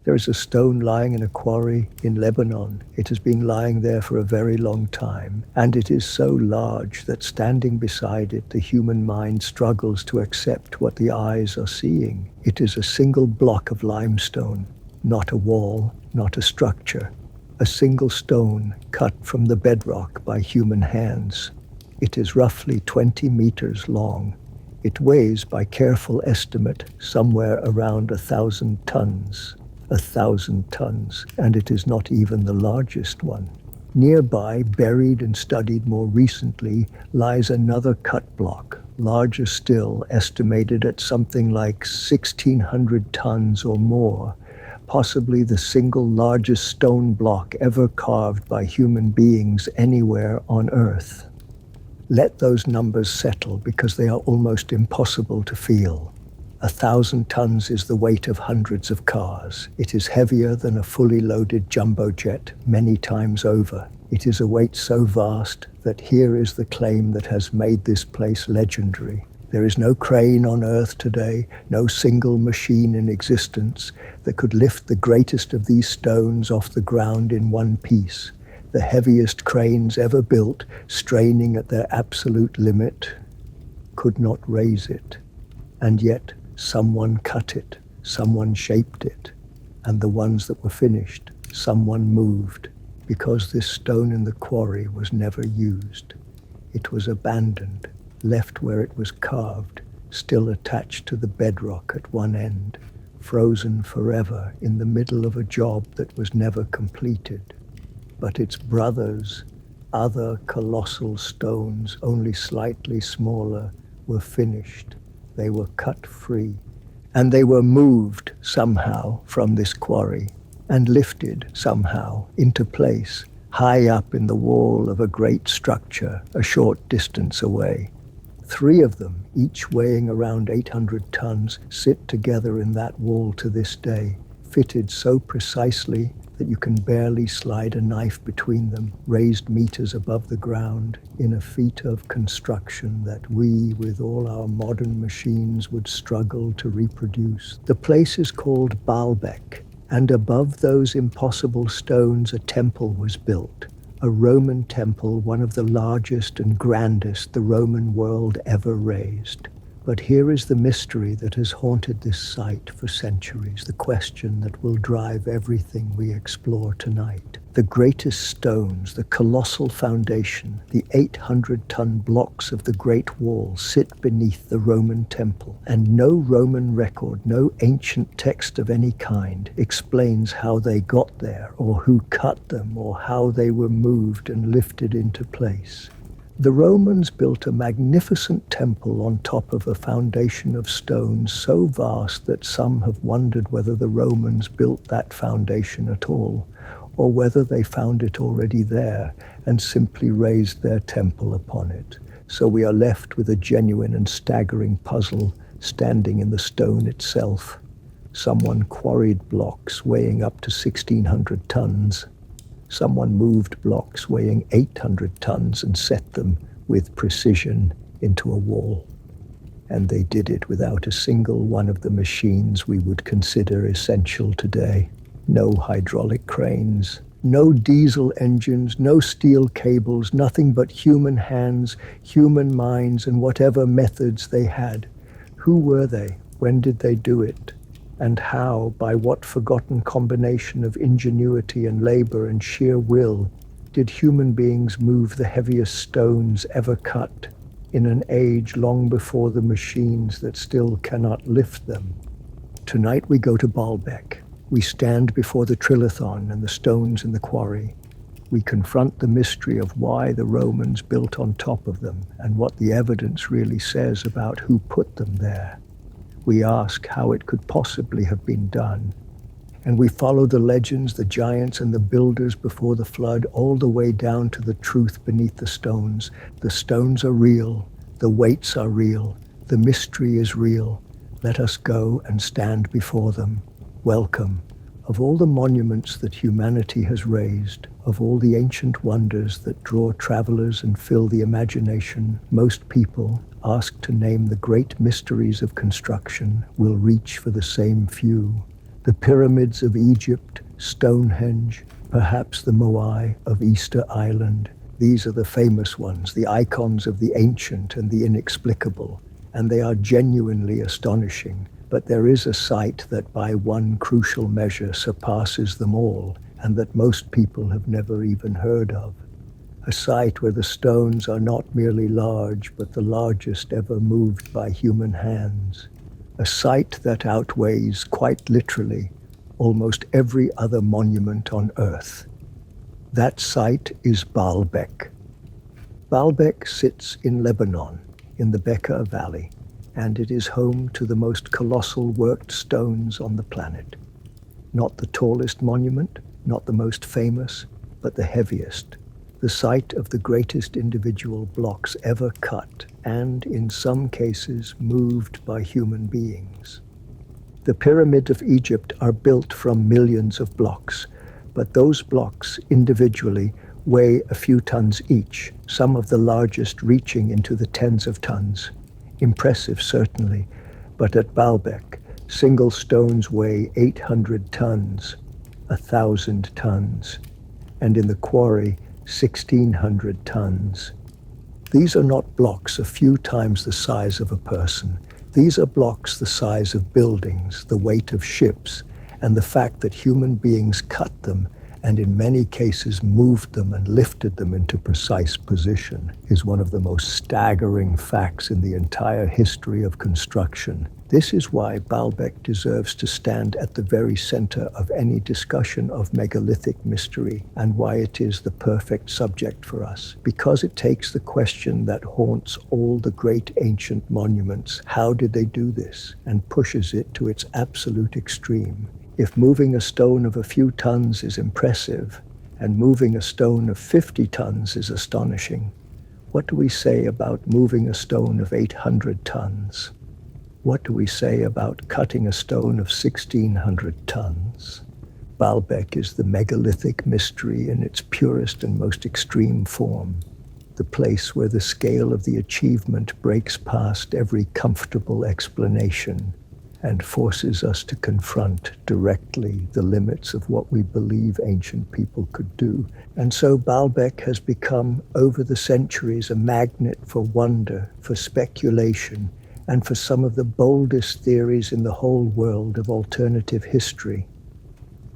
There is a stone lying in a quarry in Lebanon. It has been lying there for a very long time, and it is so large that standing beside it, the human mind struggles to accept what the eyes are seeing. It is a single block of limestone, not a wall, not a structure. A single stone cut from the bedrock by human hands. It is roughly 20 meters long. It weighs, by careful estimate, somewhere around 1,000 tons. 1,000 tons, and it is not even the largest one. Nearby, buried and studied more recently, lies another cut block, larger still, estimated at something like 1,600 tons or more, possibly the single largest stone block ever carved by human beings anywhere on Earth. Let those numbers settle, because they are almost impossible to feel. 1,000 tons is the weight of hundreds of cars. It is heavier than a fully loaded jumbo jet many times over. It is a weight so vast that here is the claim that has made this place legendary. There is no crane on Earth today, no single machine in existence that could lift the greatest of these stones off the ground in one piece. The heaviest cranes ever built, straining at their absolute limit, could not raise it. And yet, someone cut it, someone shaped it, and the ones that were finished, someone moved, because this stone in the quarry was never used. It was abandoned, left where it was carved, still attached to the bedrock at one end, frozen forever in the middle of a job that was never completed. But its brothers, other colossal stones, only slightly smaller, were finished. They were cut free, and they were moved somehow from this quarry and lifted somehow into place, high up in the wall of a great structure a short distance away. 3 of them, each weighing around 800 tons, sit together in that wall to this day, fitted so precisely that you can barely slide a knife between them, raised meters above the ground, in a feat of construction that we, with all our modern machines, would struggle to reproduce. The place is called Baalbek, and above those impossible stones a temple was built, a Roman temple, one of the largest and grandest the Roman world ever raised. But here is the mystery that has haunted this site for centuries, the question that will drive everything we explore tonight. The greatest stones, the colossal foundation, the 800-ton blocks of the Great Wall sit beneath the Roman temple, and no Roman record, no ancient text of any kind explains how they got there, or who cut them, or how they were moved and lifted into place. The Romans built a magnificent temple on top of a foundation of stone so vast that some have wondered whether the Romans built that foundation at all, or whether they found it already there and simply raised their temple upon it. So we are left with a genuine and staggering puzzle standing in the stone itself. Someone quarried blocks weighing up to 1,600 tons. Someone moved blocks weighing 800 tons and set them with precision into a wall. And they did it without a single one of the machines we would consider essential today. No hydraulic cranes, no diesel engines, no steel cables, nothing but human hands, human minds, and whatever methods they had. Who were they? When did they do it? And how, by what forgotten combination of ingenuity and labor and sheer will, did human beings move the heaviest stones ever cut in an age long before the machines that still cannot lift them? Tonight we go to Baalbek. We stand before the Trilithon and the stones in the quarry. We confront the mystery of why the Romans built on top of them and what the evidence really says about who put them there. We ask how it could possibly have been done. And we follow the legends, the giants and the builders before the flood, all the way down to the truth beneath the stones. The stones are real, the weights are real, the mystery is real. Let us go and stand before them. Welcome. Of all the monuments that humanity has raised, of all the ancient wonders that draw travelers and fill the imagination, most people, asked to name the great mysteries of construction, will reach for the same few. The pyramids of Egypt, Stonehenge, perhaps the Moai of Easter Island. These are the famous ones, the icons of the ancient and the inexplicable, and they are genuinely astonishing. But there is a site that by one crucial measure surpasses them all, and that most people have never even heard of. A site where the stones are not merely large, but the largest ever moved by human hands. A site that outweighs, quite literally, almost every other monument on Earth. That site is Baalbek. Baalbek sits in Lebanon, in the Bekaa Valley, and it is home to the most colossal worked stones on the planet. Not the tallest monument, not the most famous, but the heaviest. The site of the greatest individual blocks ever cut, and in some cases moved by human beings. The pyramids of Egypt are built from millions of blocks, but those blocks individually weigh a few tons each, some of the largest reaching into the tens of tons. Impressive, certainly, but at Baalbek, single stones weigh 800 tons, 1,000 tons, and in the quarry, 1,600 tons. These are not blocks a few times the size of a person. These are blocks the size of buildings, the weight of ships, and the fact that human beings cut them and in many cases moved them and lifted them into precise position is one of the most staggering facts in the entire history of construction. This is why Baalbek deserves to stand at the very center of any discussion of megalithic mystery, and why it is the perfect subject for us. Because it takes the question that haunts all the great ancient monuments, how did they do this, and pushes it to its absolute extreme. If moving a stone of a few tons is impressive, and moving a stone of 50 tons is astonishing, what do we say about moving a stone of 800 tons? What do we say about cutting a stone of 1,600 tons? Baalbek is the megalithic mystery in its purest and most extreme form, the place where the scale of the achievement breaks past every comfortable explanation and forces us to confront directly the limits of what we believe ancient people could do. And so Baalbek has become, over the centuries, a magnet for wonder, for speculation, and for some of the boldest theories in the whole world of alternative history.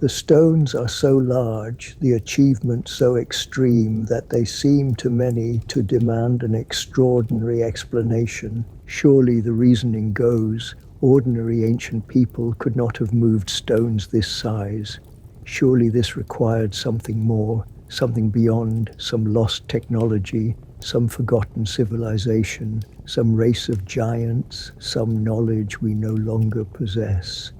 The stones are so large, the achievement so extreme, that they seem to many to demand an extraordinary explanation. Surely, the reasoning goes, ordinary ancient people could not have moved stones this size. Surely this required something more, something beyond, some lost technology, some forgotten civilization, some race of giants, some knowledge we no longer possess.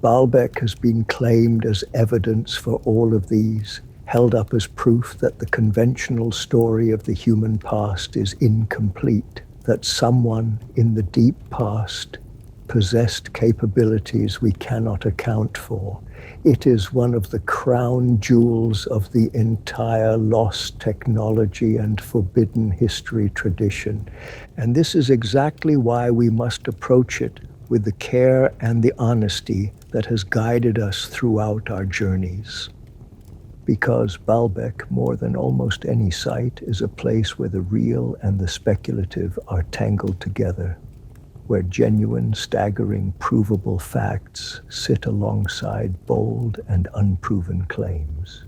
Baalbek has been claimed as evidence for all of these, held up as proof that the conventional story of the human past is incomplete, that someone in the deep past possessed capabilities we cannot account for. It is one of the crown jewels of the entire lost technology and forbidden history tradition. And this is exactly why we must approach it with the care and the honesty that has guided us throughout our journeys. Because Baalbek, more than almost any site, is a place where the real and the speculative are tangled together, where genuine, staggering, provable facts sit alongside bold and unproven claims,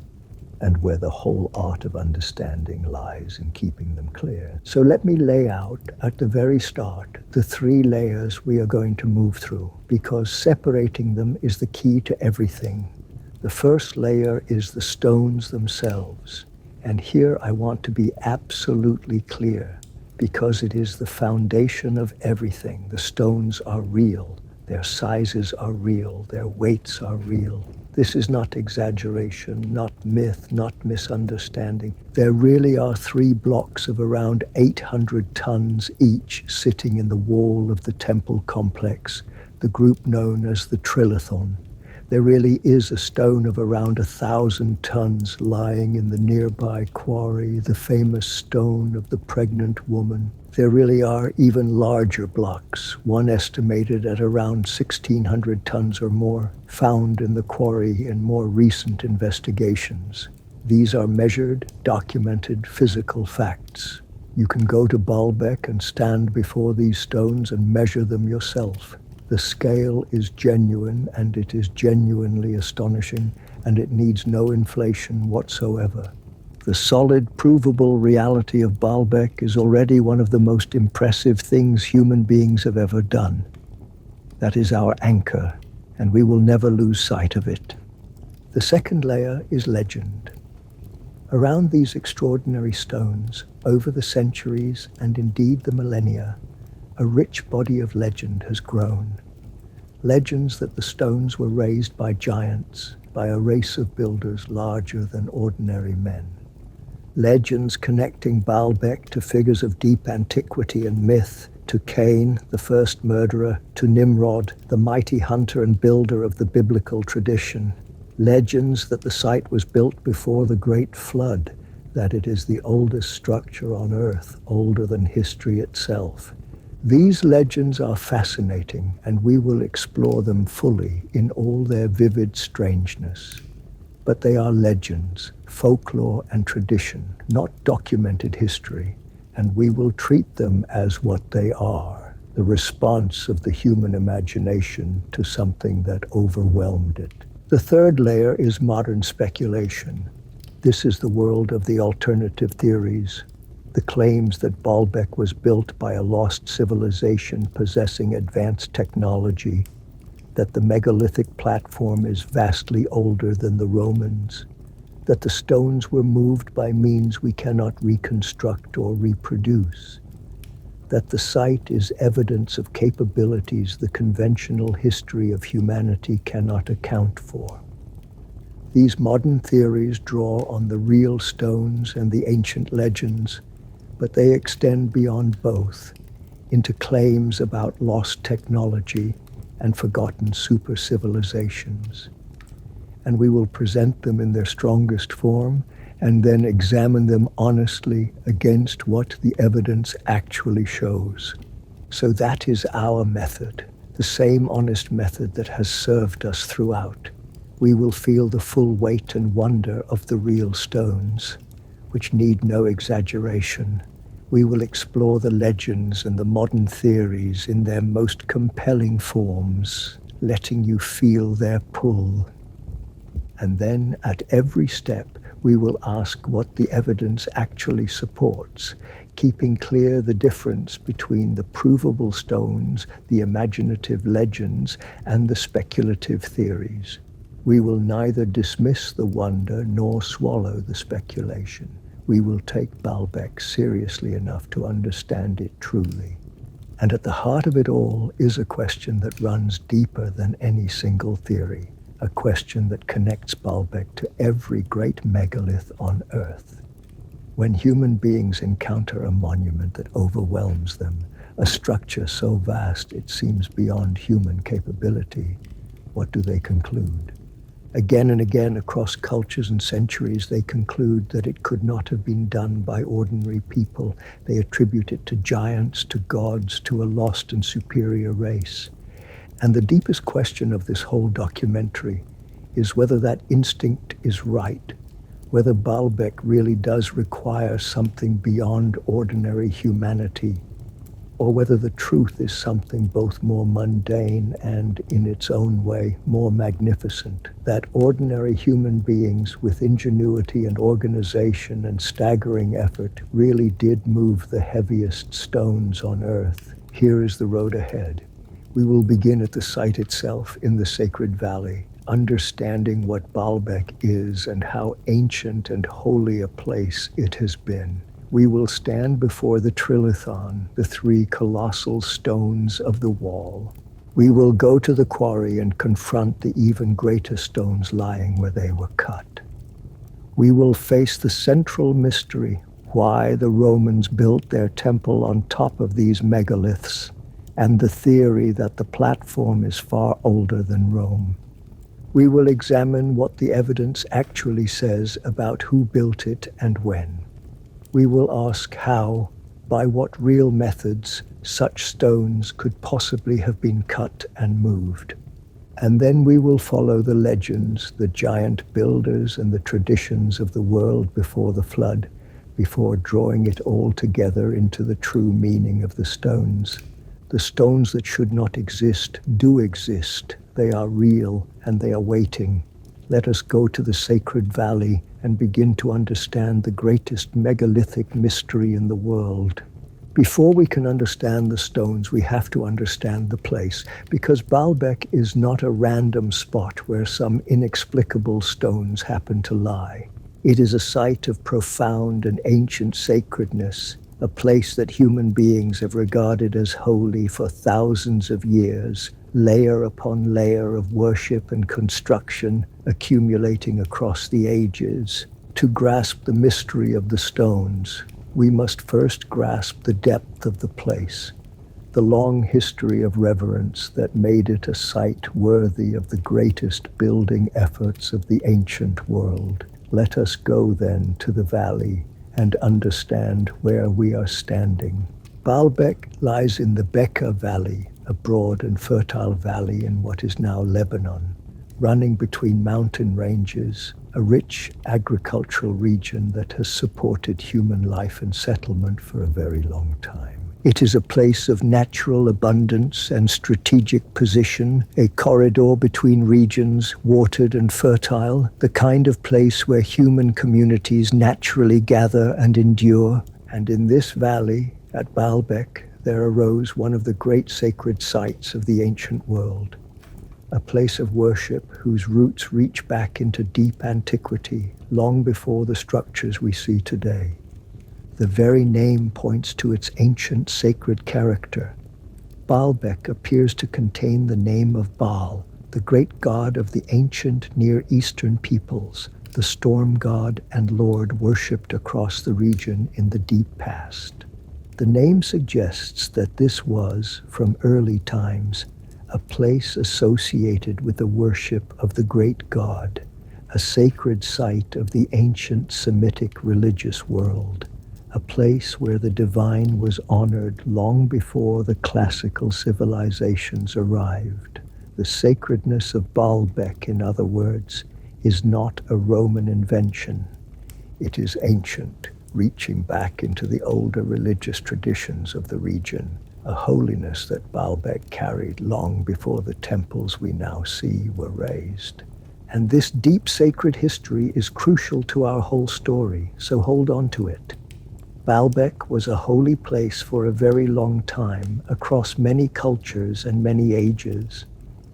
and where the whole art of understanding lies in keeping them clear. So let me lay out, at the very start, the 3 layers we are going to move through, because separating them is the key to everything. The first layer is the stones themselves, and here I want to be absolutely clear, because it is the foundation of everything. The stones are real, their sizes are real, their weights are real. This is not exaggeration, not myth, not misunderstanding. There really are 3 blocks of around 800 tons each sitting in the wall of the temple complex, the group known as the Trilithon. There really is a stone of around 1,000 tons lying in the nearby quarry, the famous stone of the pregnant woman. There really are even larger blocks, one estimated at around 1,600 tons or more, found in the quarry in more recent investigations. These are measured, documented physical facts. You can go to Baalbek and stand before these stones and measure them yourself. The scale is genuine, and it is genuinely astonishing, and it needs no inflation whatsoever. The solid, provable reality of Baalbek is already one of the most impressive things human beings have ever done. That is our anchor, and we will never lose sight of it. The second layer is legend. Around these extraordinary stones, over the centuries and indeed the millennia, a rich body of legend has grown. Legends that the stones were raised by giants, by a race of builders larger than ordinary men. Legends connecting Baalbek to figures of deep antiquity and myth, to Cain, the first murderer, to Nimrod, the mighty hunter and builder of the biblical tradition. Legends that the site was built before the Great Flood, that it is the oldest structure on Earth, older than history itself. These legends are fascinating, and we will explore them fully in all their vivid strangeness. But they are legends, folklore and tradition, not documented history, and we will treat them as what they are, the response of the human imagination to something that overwhelmed it. The third layer is modern speculation. This is the world of the alternative theories, the claims that Baalbek was built by a lost civilization possessing advanced technology, that the megalithic platform is vastly older than the Romans, that the stones were moved by means we cannot reconstruct or reproduce, that the site is evidence of capabilities the conventional history of humanity cannot account for. These modern theories draw on the real stones and the ancient legends, but they extend beyond both, into claims about lost technology and forgotten super civilizations. And we will present them in their strongest form and then examine them honestly against what the evidence actually shows. So that is our method, the same honest method that has served us throughout. We will feel the full weight and wonder of the real stones, which need no exaggeration. We will explore the legends and the modern theories in their most compelling forms, letting you feel their pull. And then, at every step, we will ask what the evidence actually supports, keeping clear the difference between the provable stones, the imaginative legends, and the speculative theories. We will neither dismiss the wonder nor swallow the speculation. We will take Baalbek seriously enough to understand it truly. And at the heart of it all is a question that runs deeper than any single theory, a question that connects Baalbek to every great megalith on Earth. When human beings encounter a monument that overwhelms them, a structure so vast it seems beyond human capability, what do they conclude? Again and again, across cultures and centuries, they conclude that it could not have been done by ordinary people. They attribute it to giants, to gods, to a lost and superior race. And the deepest question of this whole documentary is whether that instinct is right, whether Baalbek really does require something beyond ordinary humanity, or whether the truth is something both more mundane and, in its own way, more magnificent, that ordinary human beings with ingenuity and organization and staggering effort really did move the heaviest stones on Earth. Here is the road ahead. We will begin at the site itself in the Sacred Valley, understanding what Baalbek is and how ancient and holy a place it has been. We will stand before the Trilithon, the three colossal stones of the wall. We will go to the quarry and confront the even greater stones lying where they were cut. We will face the central mystery, why the Romans built their temple on top of these megaliths, and the theory that the platform is far older than Rome. We will examine what the evidence actually says about who built it and when. We will ask how, by what real methods, such stones could possibly have been cut and moved. And then we will follow the legends, the giant builders, and the traditions of the world before the flood, before drawing it all together into the true meaning of the stones. The stones that should not exist do exist. They are real and they are waiting. Let us go to the sacred valley and begin to understand the greatest megalithic mystery in the world. Before we can understand the stones, we have to understand the place, because Baalbek is not a random spot where some inexplicable stones happen to lie. It is a site of profound and ancient sacredness, a place that human beings have regarded as holy for thousands of years, layer upon layer of worship and construction accumulating across the ages. To grasp the mystery of the stones, we must first grasp the depth of the place, the long history of reverence that made it a site worthy of the greatest building efforts of the ancient world. Let us go then to the valley and understand where we are standing. Baalbek lies in the Bekaa Valley, a broad and fertile valley in what is now Lebanon, running between mountain ranges, a rich agricultural region that has supported human life and settlement for a very long time. It is a place of natural abundance and strategic position, a corridor between regions, watered and fertile, the kind of place where human communities naturally gather and endure. And in this valley, at Baalbek, there arose one of the great sacred sites of the ancient world, a place of worship whose roots reach back into deep antiquity, long before the structures we see today. The very name points to its ancient sacred character. Baalbek appears to contain the name of Baal, the great god of the ancient Near Eastern peoples, the storm god and lord worshipped across the region in the deep past. The name suggests that this was, from early times, a place associated with the worship of the great god, a sacred site of the ancient Semitic religious world, a place where the divine was honored long before the classical civilizations arrived. The sacredness of Baalbek, in other words, is not a Roman invention. It is ancient, reaching back into the older religious traditions of the region, a holiness that Baalbek carried long before the temples we now see were raised. And this deep sacred history is crucial to our whole story, so hold on to it. Baalbek was a holy place for a very long time, across many cultures and many ages.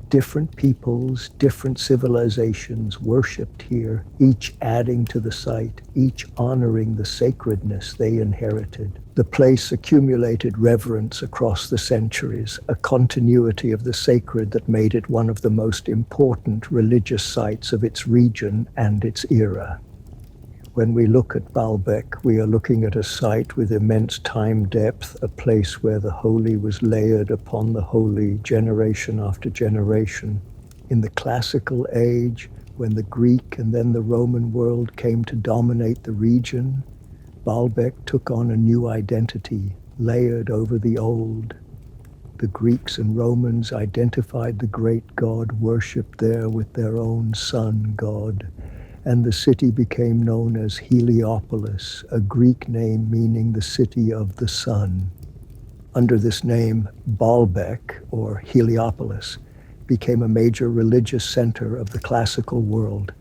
Different peoples, different civilizations worshipped here, each adding to the site, each honoring the sacredness they inherited. The place accumulated reverence across the centuries, a continuity of the sacred that made it one of the most important religious sites of its region and its era. When we look at Baalbek, we are looking at a site with immense time depth, a place where the holy was layered upon the holy generation after generation. In the classical age, when the Greek and then the Roman world came to dominate the region, Baalbek took on a new identity, layered over the old. The Greeks and Romans identified the great god worshipped there with their own sun god, and the city became known as Heliopolis, a Greek name meaning the city of the sun. Under this name, Baalbek, or Heliopolis, became a major religious center of the classical world,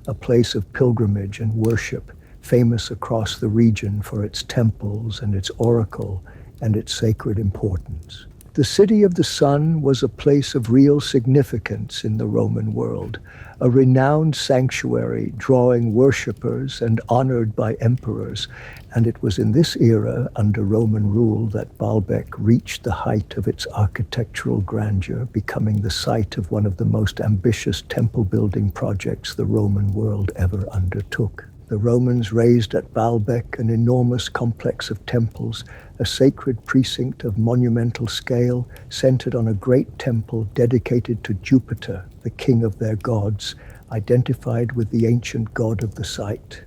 a place of pilgrimage and worship, famous across the region for its temples and its oracle and its sacred importance. The city of the sun was a place of real significance in the Roman world, a renowned sanctuary drawing worshippers and honored by emperors, and it was in this era under Roman rule that Baalbek reached the height of its architectural grandeur, becoming the site of one of the most ambitious temple-building projects the Roman world ever undertook. The Romans raised at Baalbek an enormous complex of temples, a sacred precinct of monumental scale centered on a great temple dedicated to Jupiter, the king of their gods, identified with the ancient god of the site.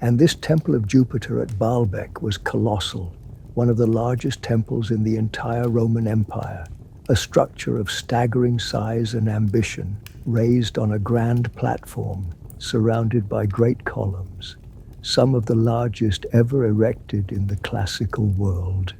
And this temple of Jupiter at Baalbek was colossal, one of the largest temples in the entire Roman Empire, a structure of staggering size and ambition, raised on a grand platform, surrounded by great columns, some of the largest ever erected in the classical world.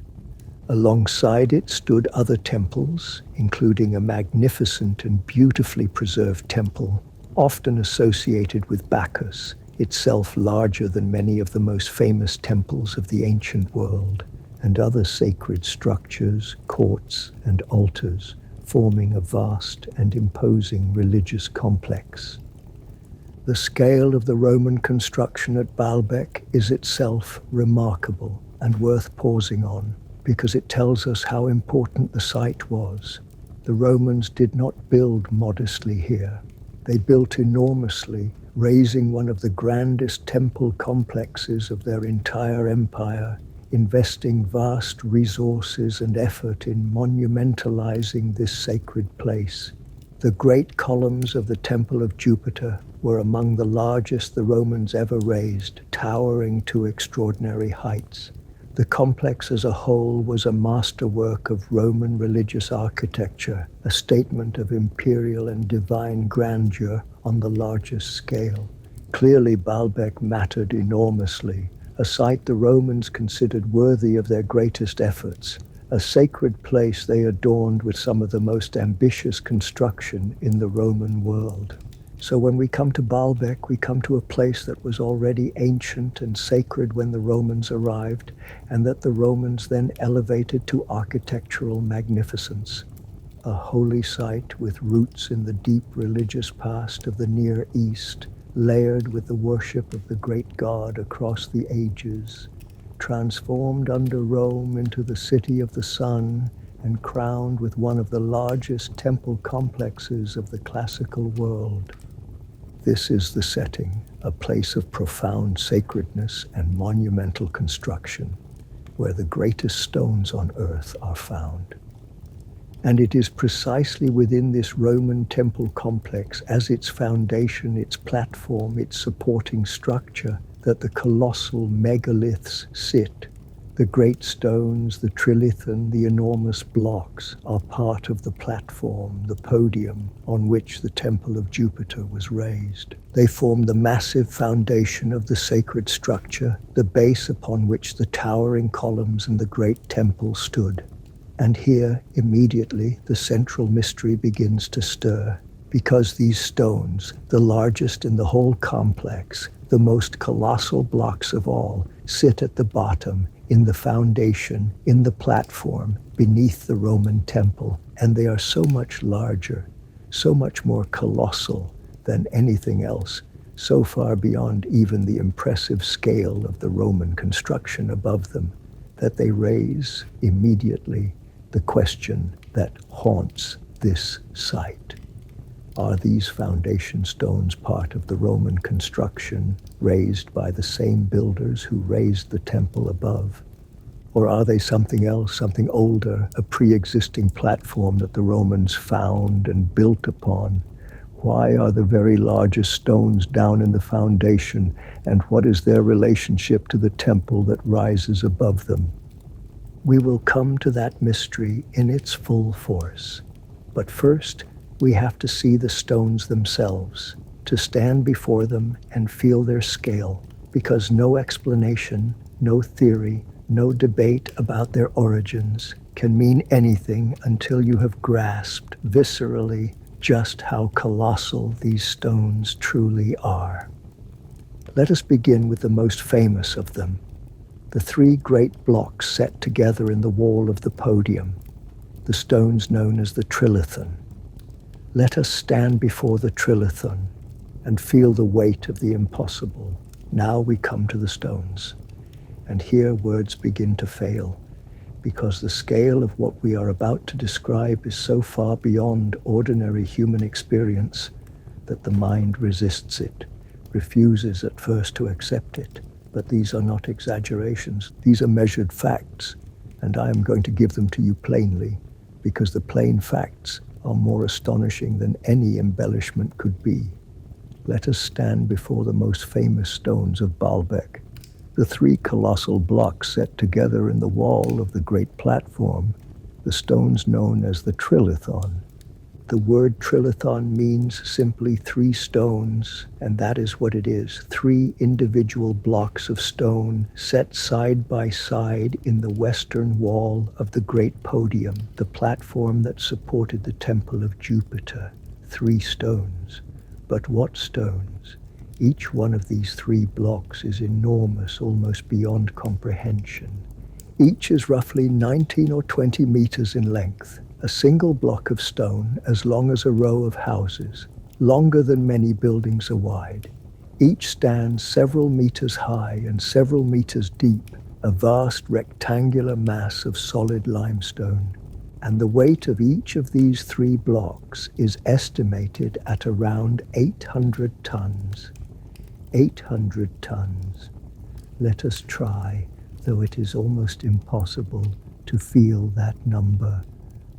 Alongside it stood other temples, including a magnificent and beautifully preserved temple, often associated with Bacchus, itself larger than many of the most famous temples of the ancient world, and other sacred structures, courts, and altars, forming a vast and imposing religious complex. The scale of the Roman construction at Baalbek is itself remarkable and worth pausing on, because it tells us how important the site was. The Romans did not build modestly here. They built enormously, raising one of the grandest temple complexes of their entire empire, investing vast resources and effort in monumentalizing this sacred place. The great columns of the Temple of Jupiter were among the largest the Romans ever raised, towering to extraordinary heights. The complex as a whole was a masterwork of Roman religious architecture, a statement of imperial and divine grandeur on the largest scale. Clearly, Baalbek mattered enormously, a site the Romans considered worthy of their greatest efforts, a sacred place they adorned with some of the most ambitious construction in the Roman world. So when we come to Baalbek, we come to a place that was already ancient and sacred when the Romans arrived, and that the Romans then elevated to architectural magnificence. A holy site with roots in the deep religious past of the Near East, layered with the worship of the great god across the ages, transformed under Rome into the city of the sun, and crowned with one of the largest temple complexes of the classical world. This is the setting, a place of profound sacredness and monumental construction, where the greatest stones on earth are found. And it is precisely within this Roman temple complex, as its foundation, its platform, its supporting structure, that the colossal megaliths sit. The great stones, the Trilithon, the enormous blocks are part of the platform, the podium, on which the Temple of Jupiter was raised. They form the massive foundation of the sacred structure, the base upon which the towering columns and the great temple stood. And here, immediately, the central mystery begins to stir, because these stones, the largest in the whole complex, the most colossal blocks of all, sit at the bottom, in the foundation, in the platform, beneath the Roman temple, and they are so much larger, so much more colossal than anything else, so far beyond even the impressive scale of the Roman construction above them, that they raise immediately the question that haunts this site. Are these foundation stones part of the Roman construction raised by the same builders who raised the temple above? Or are they something else, something older, a pre-existing platform that the Romans found and built upon? Why are the very largest stones down in the foundation, and what is their relationship to the temple that rises above them? We will come to that mystery in its full force. But first, we have to see the stones themselves, to stand before them and feel their scale, because no explanation, no theory, no debate about their origins can mean anything until you have grasped viscerally just how colossal these stones truly are. Let us begin with the most famous of them, the three great blocks set together in the wall of the podium, the stones known as the Trilithon. Let us stand before the Trilithon and feel the weight of the impossible. Now we come to the stones. And here words begin to fail, because the scale of what we are about to describe is so far beyond ordinary human experience that the mind resists it, refuses at first to accept it. But these are not exaggerations. These are measured facts, and I am going to give them to you plainly, because the plain facts are more astonishing than any embellishment could be. Let us stand before the most famous stones of Baalbek, the three colossal blocks set together in the wall of the great platform, the stones known as the Trilithon. The word Trilithon means simply three stones, and that is what it is. Three individual blocks of stone set side by side in the western wall of the great podium, the platform that supported the temple of Jupiter. Three stones. But what stones? Each one of these three blocks is enormous, almost beyond comprehension. Each is roughly 19 or 20 meters in length. A single block of stone as long as a row of houses, longer than many buildings are wide. Each stands several meters high and several meters deep, a vast rectangular mass of solid limestone. And the weight of each of these three blocks is estimated at around 800 tons. 800 tons. Let us try, though it is almost impossible, to feel that number.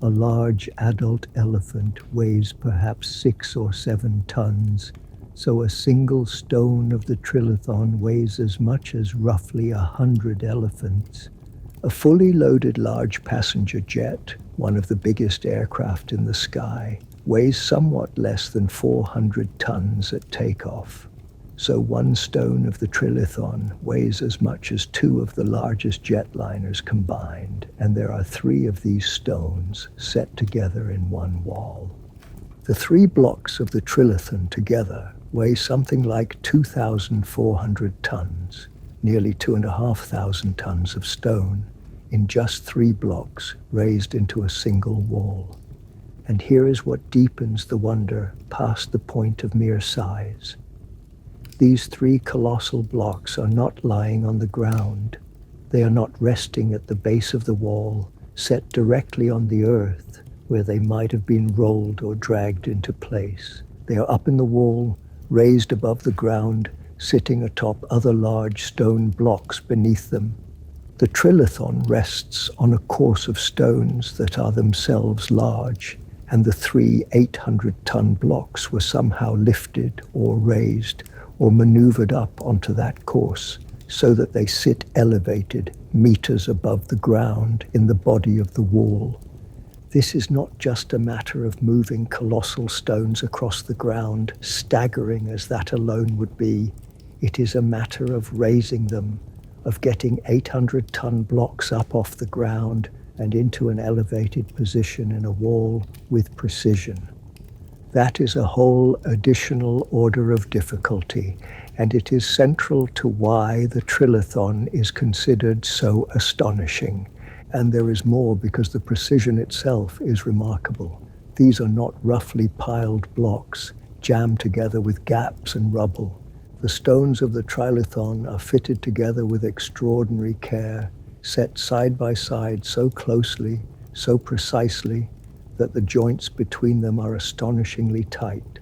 A large adult elephant weighs perhaps 6 or 7 tons, so a single stone of the Trilithon weighs as much as roughly 100 elephants. A fully loaded large passenger jet, one of the biggest aircraft in the sky, weighs somewhat less than 400 tons at takeoff. So one stone of the Trilithon weighs as much as two of the largest jetliners combined, and there are three of these stones set together in one wall. The three blocks of the Trilithon together weigh something like 2,400 tons, nearly 2,500 tons of stone, in just three blocks raised into a single wall. And here is what deepens the wonder past the point of mere size. These three colossal blocks are not lying on the ground. They are not resting at the base of the wall, set directly on the earth, where they might have been rolled or dragged into place. They are up in the wall, raised above the ground, sitting atop other large stone blocks beneath them. The Trilithon rests on a course of stones that are themselves large, and the three 800-ton blocks were somehow lifted or raised or maneuvered up onto that course so that they sit elevated meters above the ground in the body of the wall. This is not just a matter of moving colossal stones across the ground, staggering as that alone would be. It is a matter of raising them, of getting 800-ton blocks up off the ground and into an elevated position in a wall with precision. That is a whole additional order of difficulty, and it is central to why the Trilithon is considered so astonishing. And there is more because the precision itself is remarkable. These are not roughly piled blocks, jammed together with gaps and rubble. The stones of the Trilithon are fitted together with extraordinary care, set side by side so closely, so precisely, that the joints between them are astonishingly tight.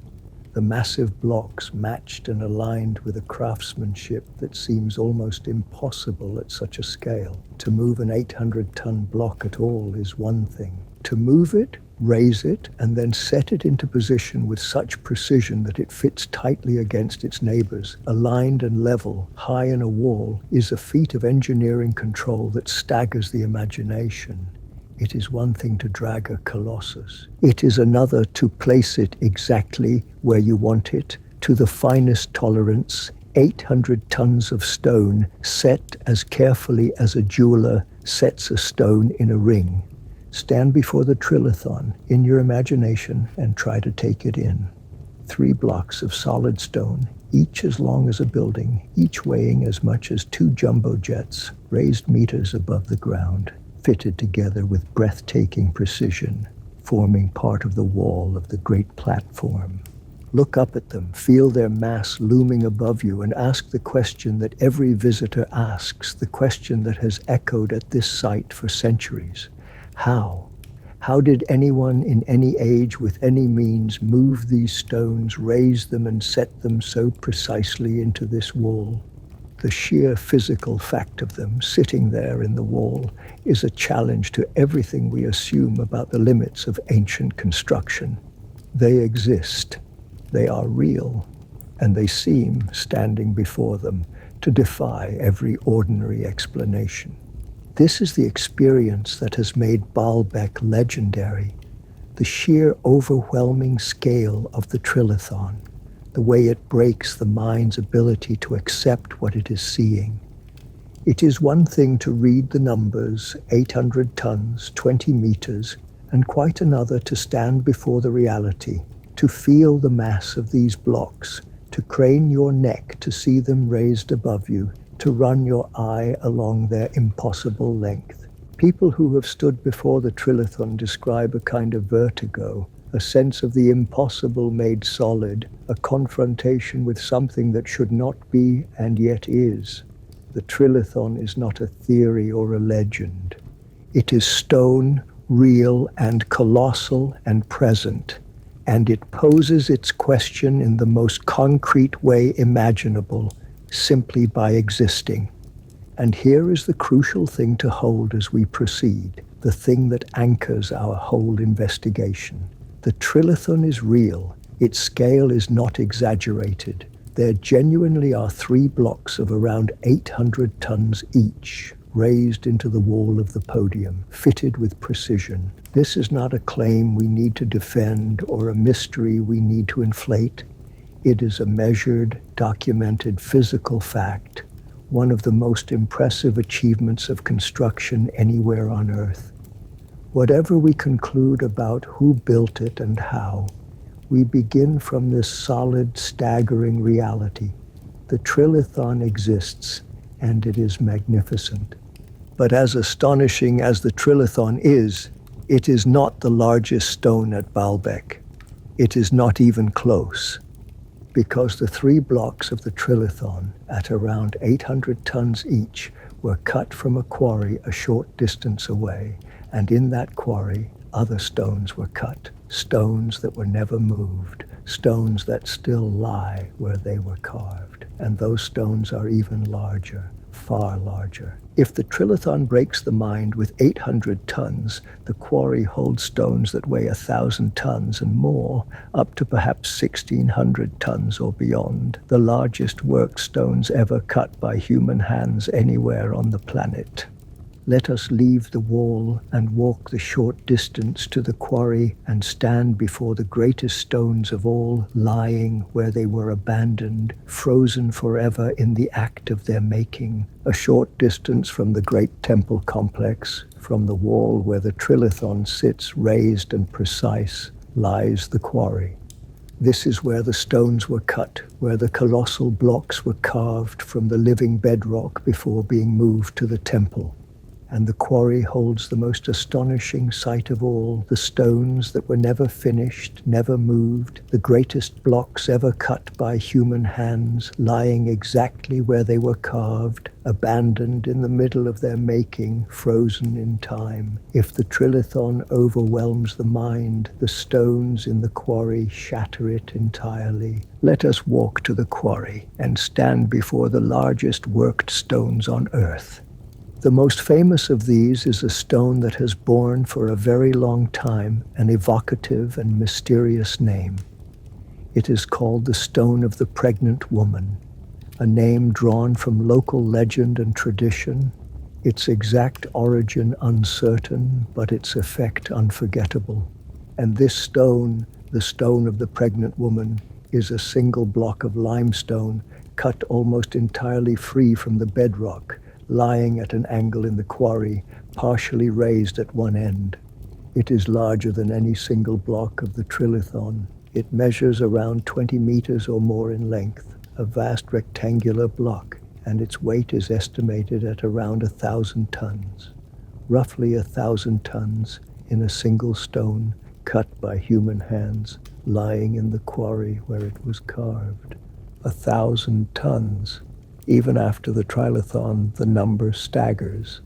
The massive blocks matched and aligned with a craftsmanship that seems almost impossible at such a scale. To move an 800-ton block at all is one thing. To move it, raise it, and then set it into position with such precision that it fits tightly against its neighbors, aligned and level, high in a wall, is a feat of engineering control that staggers the imagination. It is one thing to drag a colossus. It is another to place it exactly where you want it, to the finest tolerance, 800 tons of stone set as carefully as a jeweler sets a stone in a ring. Stand before the Trilithon in your imagination and try to take it in. 3 blocks of solid stone, each as long as a building, each weighing as much as 2 jumbo jets, raised meters above the ground, fitted together with breathtaking precision, forming part of the wall of the great platform. Look up at them, feel their mass looming above you, and ask the question that every visitor asks, the question that has echoed at this site for centuries. How? How did anyone in any age with any means move these stones, raise them, and set them so precisely into this wall? The sheer physical fact of them sitting there in the wall is a challenge to everything we assume about the limits of ancient construction. They exist. They are real. and they seem, standing before them, to defy every ordinary explanation. This is the experience that has made Baalbek legendary, the sheer overwhelming scale of the Trilithon, the way it breaks the mind's ability to accept what it is seeing. It is one thing to read the numbers, 800 tons, 20 meters, and quite another to stand before the reality, to feel the mass of these blocks, to crane your neck to see them raised above you, to run your eye along their impossible length. People who have stood before the Trilithon describe a kind of vertigo, a sense of the impossible made solid, a confrontation with something that should not be and yet is. The Trilithon is not a theory or a legend. It is stone, real and colossal and present, and it poses its question in the most concrete way imaginable, simply by existing. And here is the crucial thing to hold as we proceed, the thing that anchors our whole investigation. The Trilithon is real. Its scale is not exaggerated. There genuinely are 3 blocks of around 800 tons each, raised into the wall of the podium, fitted with precision. This is not a claim we need to defend or a mystery we need to inflate. It is a measured, documented physical fact, one of the most impressive achievements of construction anywhere on Earth. Whatever we conclude about who built it and how, we begin from this solid, staggering reality. The Trilithon exists, and it is magnificent. But as astonishing as the Trilithon is, it is not the largest stone at Baalbek. It is not even close, because the 3 blocks of the Trilithon, at around 800 tons each, were cut from a quarry a short distance away, and in that quarry, other stones were cut, stones that were never moved, stones that still lie where they were carved. And those stones are even larger, far larger. If the Trilithon breaks the mind with 800 tons, the quarry holds stones that weigh 1,000 tons and more, up to perhaps 1,600 tons or beyond, the largest worked stones ever cut by human hands anywhere on the planet. Let us leave the wall and walk the short distance to the quarry and stand before the greatest stones of all, lying where they were abandoned, frozen forever in the act of their making. A short distance from the great temple complex, from the wall where the Trilithon sits raised and precise, lies the quarry. This is where the stones were cut, where the colossal blocks were carved from the living bedrock before being moved to the temple. And the quarry holds the most astonishing sight of all, the stones that were never finished, never moved, the greatest blocks ever cut by human hands, lying exactly where they were carved, abandoned in the middle of their making, frozen in time. If the Trilithon overwhelms the mind, the stones in the quarry shatter it entirely. Let us walk to the quarry and stand before the largest worked stones on Earth. The most famous of these is a stone that has borne for a very long time an evocative and mysterious name. It is called the Stone of the Pregnant Woman, a name drawn from local legend and tradition, its exact origin uncertain, but its effect unforgettable. And this stone, the Stone of the Pregnant Woman, is a single block of limestone cut almost entirely free from the bedrock, lying at an angle in the quarry, partially raised at one end. It is larger than any single block of the Trilithon. It measures around 20 meters or more in length, a vast rectangular block, and its weight is estimated at around 1,000 tons. Roughly 1,000 tons in a single stone cut by human hands, lying in the quarry where it was carved. 1,000 tons. Even after the Trilithon, the number staggers.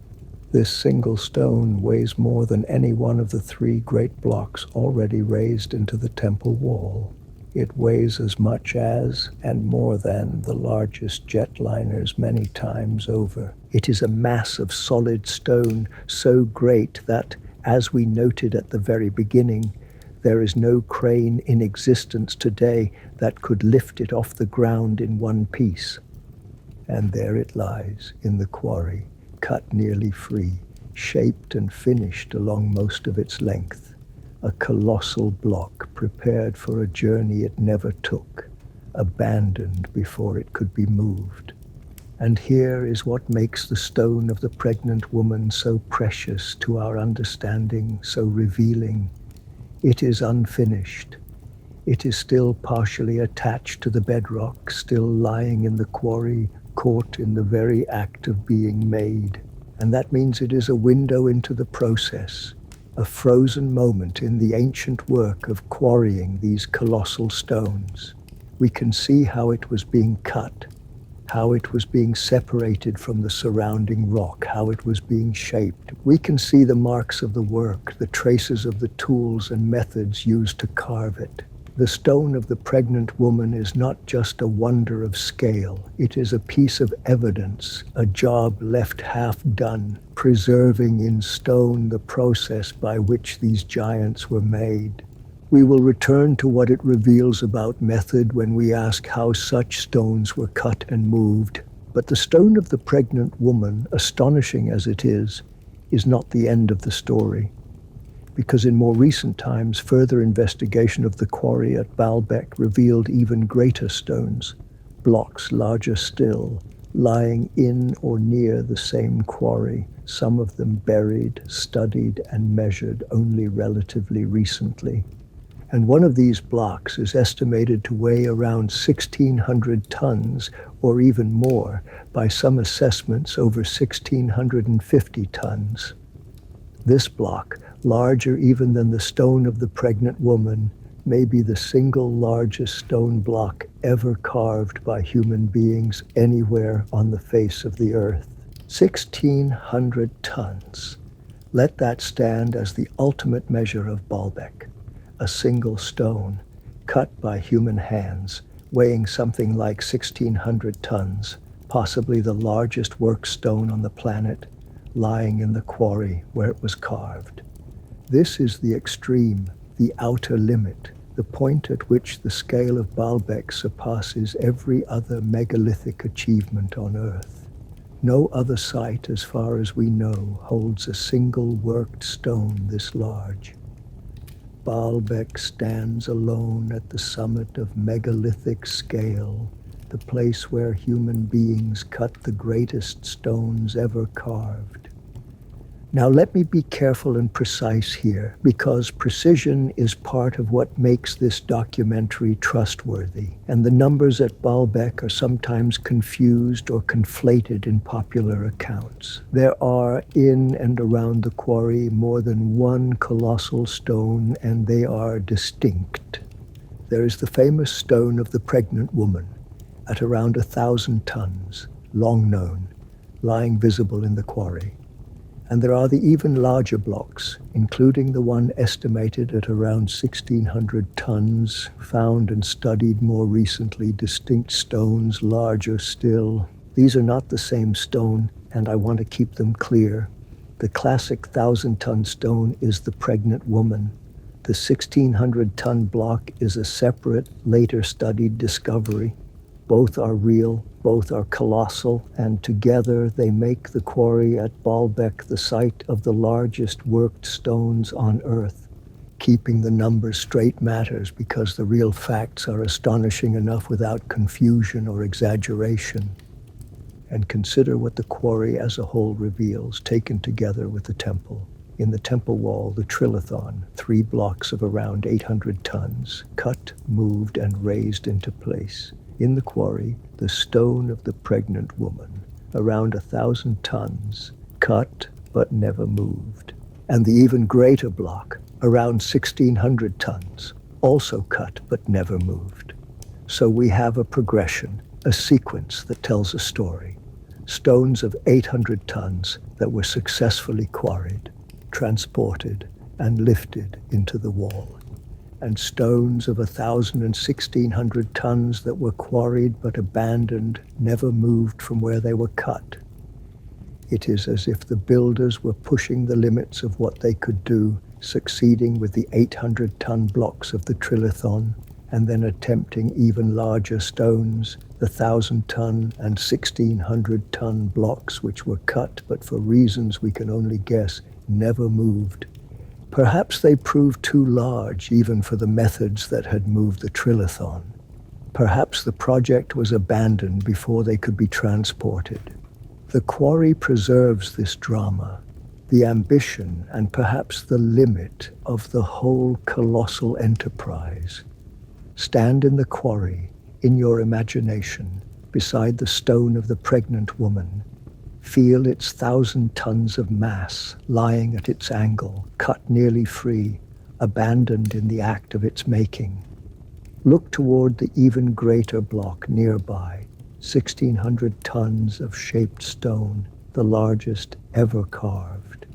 This single stone weighs more than any one of the 3 great blocks already raised into the temple wall. It weighs as much as, and more than, the largest jetliners many times over. It is a mass of solid stone so great that, as we noted at the very beginning, There is no crane in existence today that could lift it off the ground in one piece. And there it lies in the quarry, cut nearly free, shaped and finished along most of its length. A colossal block prepared for a journey it never took, abandoned before it could be moved. And here is what makes the stone of the pregnant woman so precious to our understanding, so revealing. It is unfinished. It is still partially attached to the bedrock, still lying in the quarry, caught in the very act of being made. And that means it is a window into the process, a frozen moment in the ancient work of quarrying these colossal stones. We can see how it was being cut, how it was being separated from the surrounding rock, how it was being shaped. We can see the marks of the work, the traces of the tools and methods used to carve it. The stone of the pregnant woman is not just a wonder of scale. It is a piece of evidence, a job left half done, preserving in stone the process by which these giants were made. We will return to what it reveals about method when we ask how such stones were cut and moved. But the stone of the pregnant woman, astonishing as it is not the end of the story. Because in more recent times, further investigation of the quarry at Baalbek revealed even greater stones, blocks larger still, lying in or near the same quarry, some of them buried, studied, and measured only relatively recently. And one of these blocks is estimated to weigh around 1,600 tons, or even more, by some assessments over 1,650 tons. This block, larger even than the stone of the pregnant woman, may be the single largest stone block ever carved by human beings anywhere on the face of the earth. 1,600 tons. Let that stand as the ultimate measure of Baalbek. A single stone, cut by human hands, weighing something like 1,600 tons, possibly the largest work stone on the planet, lying in the quarry where it was carved. This is the extreme, the outer limit, the point at which the scale of Baalbek surpasses every other megalithic achievement on Earth. No other site, as far as we know, holds a single worked stone this large. Baalbek stands alone at the summit of megalithic scale, the place where human beings cut the greatest stones ever carved. Now let me be careful and precise here, because precision is part of what makes this documentary trustworthy, and the numbers at Baalbek are sometimes confused or conflated in popular accounts. There are in and around the quarry more than one colossal stone, and they are distinct. There is the famous stone of the pregnant woman, at around 1,000 tons, long known, lying visible in the quarry. And there are the even larger blocks, including the one estimated at around 1,600 tons, found and studied more recently, distinct stones larger still. These are not the same stone, and I want to keep them clear. The classic 1,000-ton stone is the pregnant woman. The 1,600-ton block is a separate, later studied discovery. Both are real, both are colossal, and together they make the quarry at Baalbek the site of the largest worked stones on Earth. Keeping the numbers straight matters because the real facts are astonishing enough without confusion or exaggeration. And consider what the quarry as a whole reveals, taken together with the temple. In the temple wall, the Trilithon, 3 blocks of around 800 tons, cut, moved, and raised into place. In the quarry, the stone of the pregnant woman, around 1,000 tons, cut but never moved. And the even greater block, around 1,600 tons, also cut but never moved. So we have a progression, a sequence that tells a story. Stones of 800 tons that were successfully quarried, transported, and lifted into the wall. And stones of 1,000 and 1,600 tons that were quarried but abandoned, never moved from where they were cut. It is as if the builders were pushing the limits of what they could do succeeding with the 800-ton blocks of the Trilithon, and then attempting even larger stones, the 1,000-ton and 1,600-ton blocks which were cut but for reasons we can only guess never moved. Perhaps they proved too large even for the methods that had moved the Trilithon. Perhaps the project was abandoned before they could be transported. The quarry preserves this drama, the ambition and perhaps the limit of the whole colossal enterprise. Stand in the quarry, in your imagination, beside the stone of the pregnant woman. Feel its 1,000 tons of mass lying at its angle, cut nearly free, abandoned in the act of its making. Look toward the even greater block nearby, 1,600 tons of shaped stone, the largest ever carved.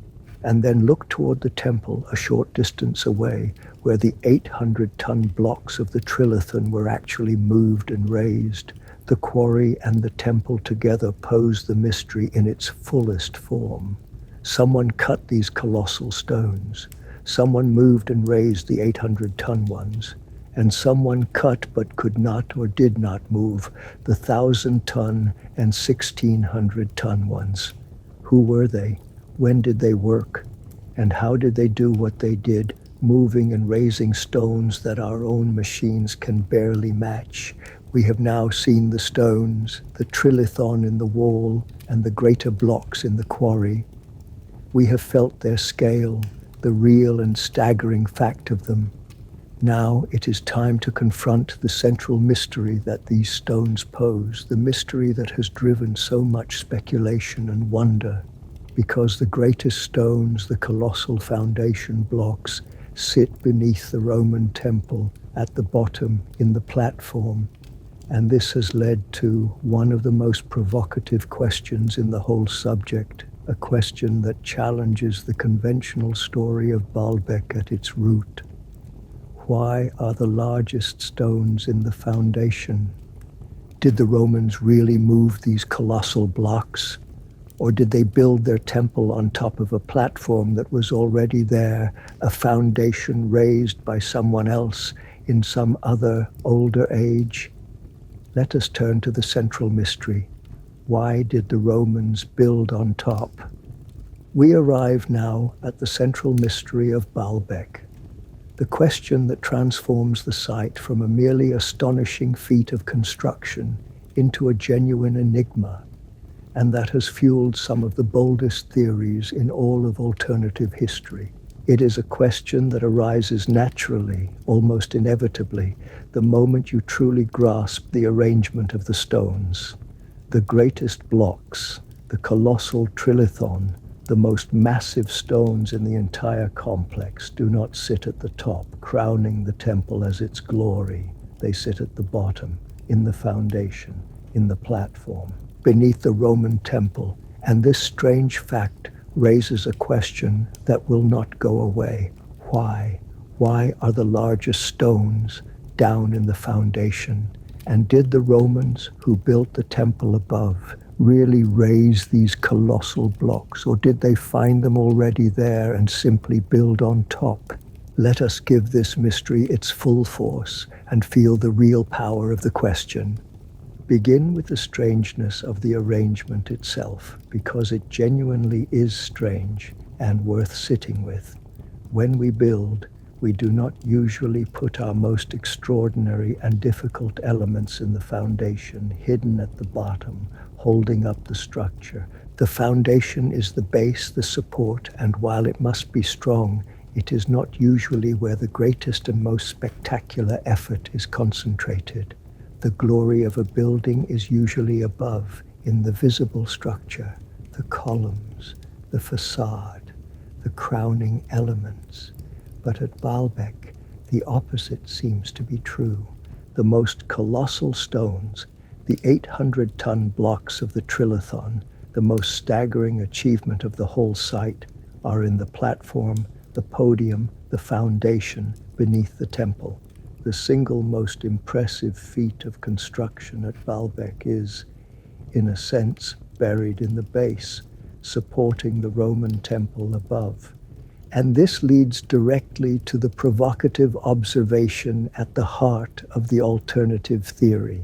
And then look toward the temple a short distance away, where the 800-ton blocks of the Trilithon were actually moved and raised. The quarry and the temple together pose the mystery in its fullest form. Someone cut these colossal stones. Someone moved and raised the 800-ton ones. And someone cut but could not or did not move the 1,000-ton and 1,600-ton ones. Who were they? When did they work? And how did they do what they did, moving and raising stones that our own machines can barely match? We have now seen the stones, the Trilithon in the wall, and the greater blocks in the quarry. We have felt their scale, the real and staggering fact of them. Now it is time to confront the central mystery that these stones pose, the mystery that has driven so much speculation and wonder. Because the greatest stones, the colossal foundation blocks, sit beneath the Roman temple at the bottom in the platform. And this has led to one of the most provocative questions in the whole subject, a question that challenges the conventional story of Baalbek at its root. Why are the largest stones in the foundation? Did the Romans really move these colossal blocks? Or did they build their temple on top of a platform that was already there, a foundation raised by someone else in some other older age? Let us turn to the central mystery. Why did the Romans build on top? We arrive now at the central mystery of Baalbek, the question that transforms the site from a merely astonishing feat of construction into a genuine enigma, and that has fueled some of the boldest theories in all of alternative history. It is a question that arises naturally, almost inevitably, the moment you truly grasp the arrangement of the stones. The greatest blocks, the colossal Trilithon, the most massive stones in the entire complex, do not sit at the top, crowning the temple as its glory. They sit at the bottom, in the foundation, in the platform, beneath the Roman temple, and this strange fact raises a question that will not go away. Why? Why are the largest stones down in the foundation? And did the Romans who built the temple above really raise these colossal blocks, or did they find them already there and simply build on top? Let us give this mystery its full force and feel the real power of the question. Begin with the strangeness of the arrangement itself, because it genuinely is strange and worth sitting with. When we build, we do not usually put our most extraordinary and difficult elements in the foundation, hidden at the bottom, holding up the structure. The foundation is the base, the support, and while it must be strong, it is not usually where the greatest and most spectacular effort is concentrated. The glory of a building is usually above, in the visible structure, the columns, the facade, the crowning elements. But at Baalbek, the opposite seems to be true. The most colossal stones, the 800-ton blocks of the Trilithon, the most staggering achievement of the whole site, are in the platform, the podium, the foundation beneath the temple. The single most impressive feat of construction at Baalbek is, in a sense, buried in the base, supporting the Roman temple above. And this leads directly to the provocative observation at the heart of the alternative theory.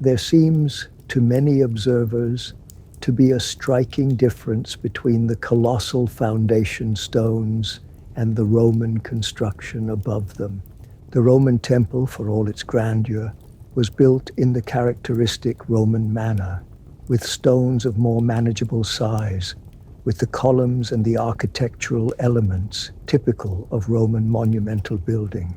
There seems, to many observers, to be a striking difference between the colossal foundation stones and the Roman construction above them. The Roman temple, for all its grandeur, was built in the characteristic Roman manner, with stones of more manageable size, with the columns and the architectural elements typical of Roman monumental building.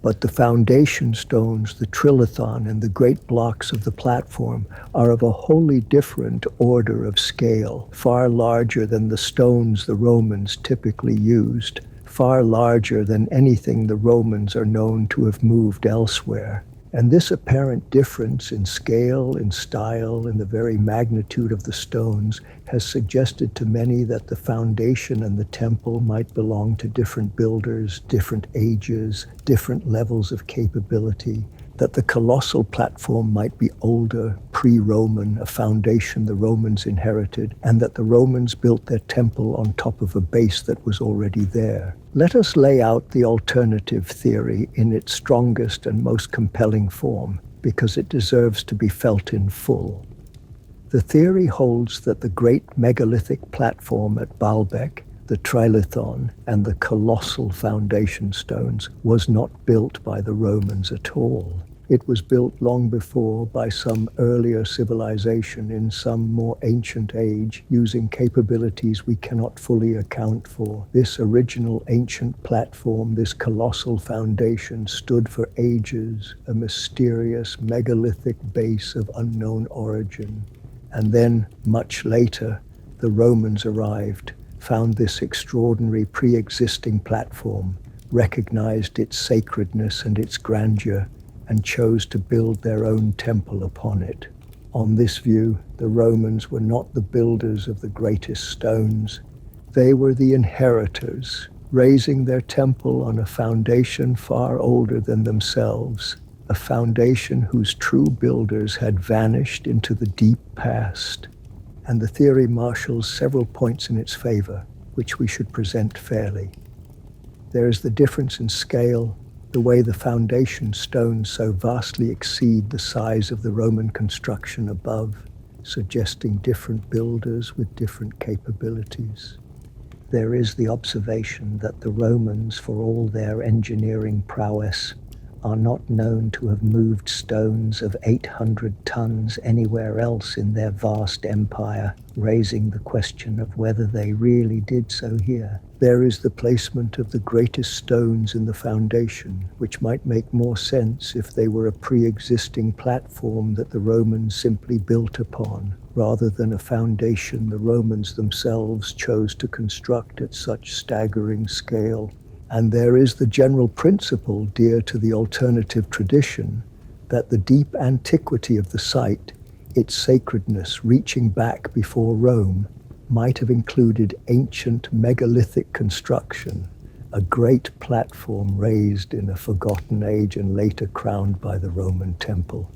But the foundation stones, the Trilithon, and the great blocks of the platform are of a wholly different order of scale, far larger than the stones the Romans typically used, far larger than anything the Romans are known to have moved elsewhere. And this apparent difference in scale, in style, in the very magnitude of the stones has suggested to many that the foundation and the temple might belong to different builders, different ages, different levels of capability, that the colossal platform might be older, pre-Roman, a foundation the Romans inherited, and that the Romans built their temple on top of a base that was already there. Let us lay out the alternative theory in its strongest and most compelling form, because it deserves to be felt in full. The theory holds that the great megalithic platform at Baalbek, the Trilithon, and the colossal foundation stones was not built by the Romans at all. It was built long before by some earlier civilization in some more ancient age, using capabilities we cannot fully account for. This original ancient platform, this colossal foundation, stood for ages, a mysterious megalithic base of unknown origin. And then, much later, the Romans arrived, found this extraordinary pre-existing platform, recognized its sacredness and its grandeur, and chose to build their own temple upon it. On this view, the Romans were not the builders of the greatest stones. They were the inheritors, raising their temple on a foundation far older than themselves, a foundation whose true builders had vanished into the deep past. And the theory marshals several points in its favor, which we should present fairly. There is the difference in scale, the way the foundation stones so vastly exceed the size of the Roman construction above, suggesting different builders with different capabilities. There is the observation that the Romans, for all their engineering prowess, are not known to have moved stones of 800 tons anywhere else in their vast empire, raising the question of whether they really did so here. There is the placement of the greatest stones in the foundation, which might make more sense if they were a pre-existing platform that the Romans simply built upon, rather than a foundation the Romans themselves chose to construct at such staggering scale. And there is the general principle dear to the alternative tradition that the deep antiquity of the site, its sacredness reaching back before Rome, might have included ancient megalithic construction, a great platform raised in a forgotten age and later crowned by the Roman temple.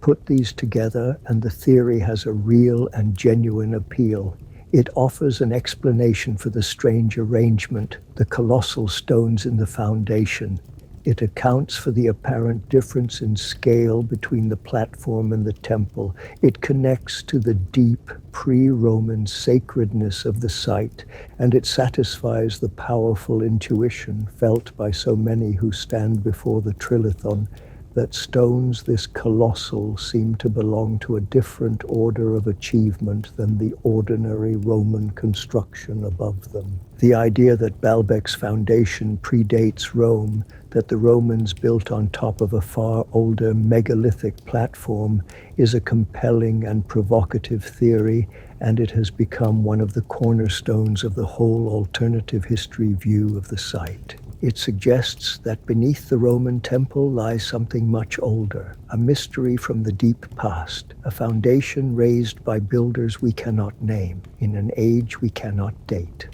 Put these together and the theory has a real and genuine appeal. It offers an explanation for the strange arrangement, the colossal stones in the foundation. It accounts for the apparent difference in scale between the platform and the temple. It connects to the deep pre-Roman sacredness of the site, and it satisfies the powerful intuition felt by so many who stand before the Trilithon that stones this colossal seem to belong to a different order of achievement than the ordinary Roman construction above them. The idea that Baalbek's foundation predates Rome, that the Romans built on top of a far older megalithic platform, is a compelling and provocative theory, and it has become one of the cornerstones of the whole alternative history view of the site. It suggests that beneath the Roman temple lies something much older, a mystery from the deep past, a foundation raised by builders we cannot name, in an age we cannot date.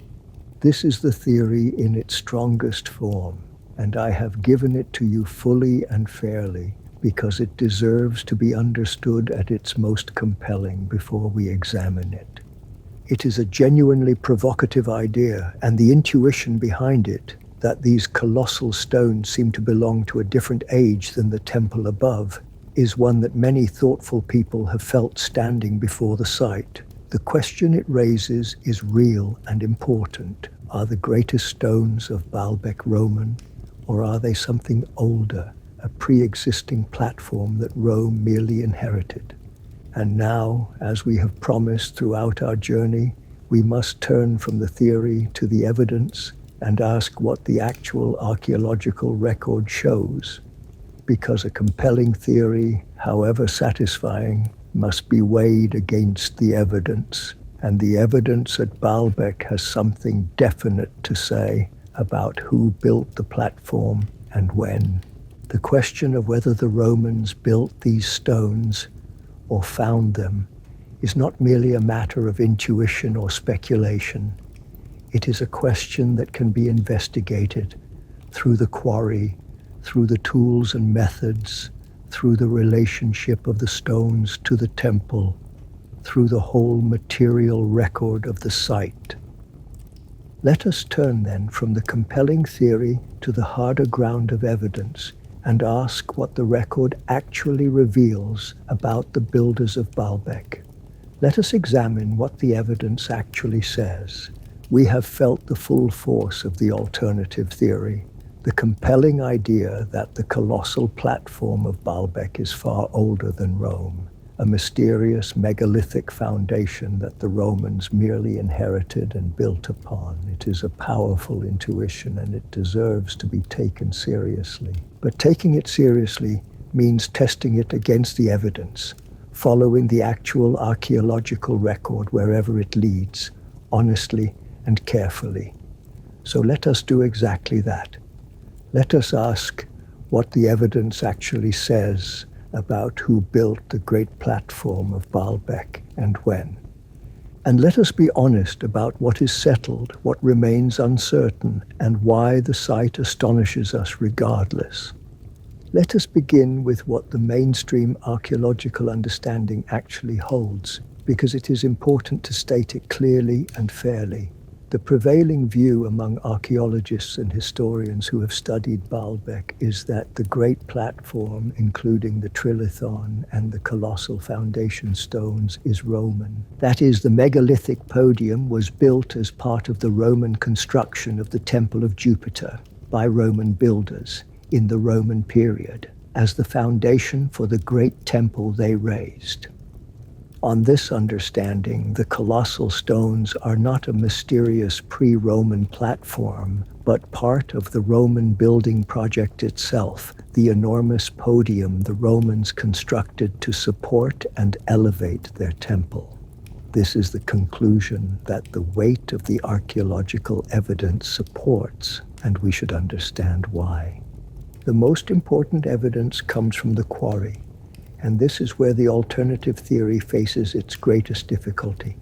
This is the theory in its strongest form, and I have given it to you fully and fairly, because it deserves to be understood at its most compelling before we examine it. It is a genuinely provocative idea, and the intuition behind it, that these colossal stones seem to belong to a different age than the temple above, is one that many thoughtful people have felt standing before the site. The question it raises is real and important. Are the greatest stones of Baalbek Roman, or are they something older, a pre-existing platform that Rome merely inherited? And now, as we have promised throughout our journey, we must turn from the theory to the evidence and ask what the actual archaeological record shows. Because a compelling theory, however satisfying, must be weighed against the evidence. And the evidence at Baalbek has something definite to say about who built the platform and when. The question of whether the Romans built these stones or found them is not merely a matter of intuition or speculation. It is a question that can be investigated through the quarry, through the tools and methods, through the relationship of the stones to the temple, through the whole material record of the site. Let us turn then from the compelling theory to the harder ground of evidence and ask what the record actually reveals about the builders of Baalbek. Let us examine what the evidence actually says. We have felt the full force of the alternative theory, the compelling idea that the colossal platform of Baalbek is far older than Rome, a mysterious megalithic foundation that the Romans merely inherited and built upon. It is a powerful intuition, and it deserves to be taken seriously. But taking it seriously means testing it against the evidence, following the actual archaeological record wherever it leads, honestly and carefully. So let us do exactly that. Let us ask what the evidence actually says about who built the great platform of Baalbek and when. And let us be honest about what is settled, what remains uncertain, and why the site astonishes us regardless. Let us begin with what the mainstream archaeological understanding actually holds, because it is important to state it clearly and fairly. The prevailing view among archaeologists and historians who have studied Baalbek is that the great platform, including the Trilithon and the colossal foundation stones, is Roman. That is, the megalithic podium was built as part of the Roman construction of the Temple of Jupiter by Roman builders in the Roman period, as the foundation for the great temple they raised. On this understanding, the colossal stones are not a mysterious pre-Roman platform, but part of the Roman building project itself, the enormous podium the Romans constructed to support and elevate their temple. This is the conclusion that the weight of the archaeological evidence supports, and we should understand why. The most important evidence comes from the quarry, and this is where the alternative theory faces its greatest difficulty.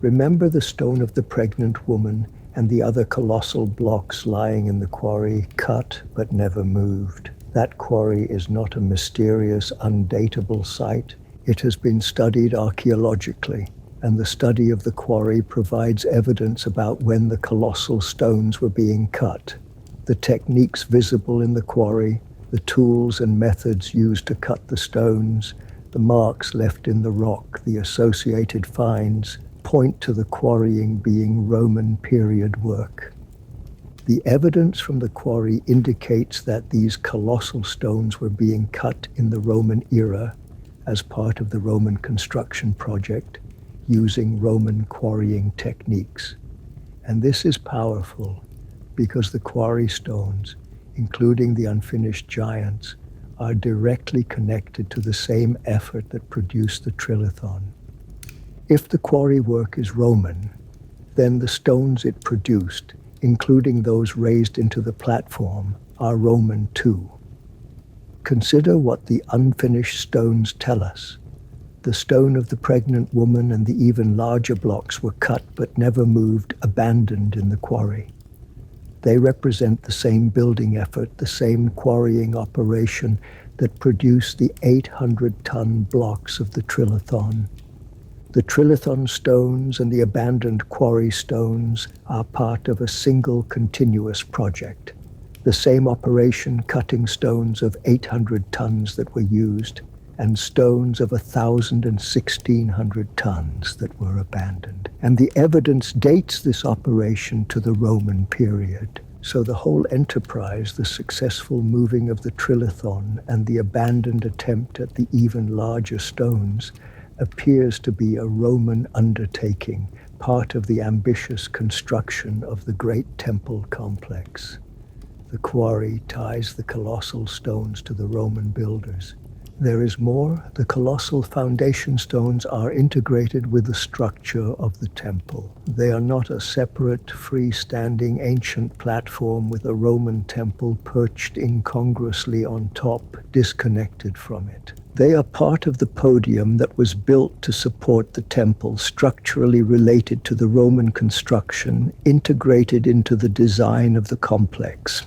Remember the stone of the pregnant woman and the other colossal blocks lying in the quarry, cut but never moved. That quarry is not a mysterious, undatable site. It has been studied archaeologically, and the study of the quarry provides evidence about when the colossal stones were being cut. The techniques visible in the quarry, the tools and methods used to cut the stones, the marks left in the rock, the associated finds, point to the quarrying being Roman period work. The evidence from the quarry indicates that these colossal stones were being cut in the Roman era as part of the Roman construction project using Roman quarrying techniques. And this is powerful because the quarry stones, including the unfinished giants, are directly connected to the same effort that produced the Trilithon. If the quarry work is Roman, then the stones it produced, including those raised into the platform, are Roman too. Consider what the unfinished stones tell us. The stone of the pregnant woman and the even larger blocks were cut but never moved, abandoned in the quarry. They represent the same building effort, the same quarrying operation that produced the 800-ton blocks of the Trilithon. The Trilithon stones and the abandoned quarry stones are part of a single continuous project. The same operation cutting stones of 800 tons that were used and stones of 1,000 and 1,600 tons that were abandoned. And the evidence dates this operation to the Roman period. So the whole enterprise, the successful moving of the Trilithon and the abandoned attempt at the even larger stones, appears to be a Roman undertaking, part of the ambitious construction of the great temple complex. The quarry ties the colossal stones to the Roman builders. There is more. The colossal foundation stones are integrated with the structure of the temple. They are not a separate, freestanding ancient platform with a Roman temple perched incongruously on top, disconnected from it. They are part of the podium that was built to support the temple, structurally related to the Roman construction, integrated into the design of the complex.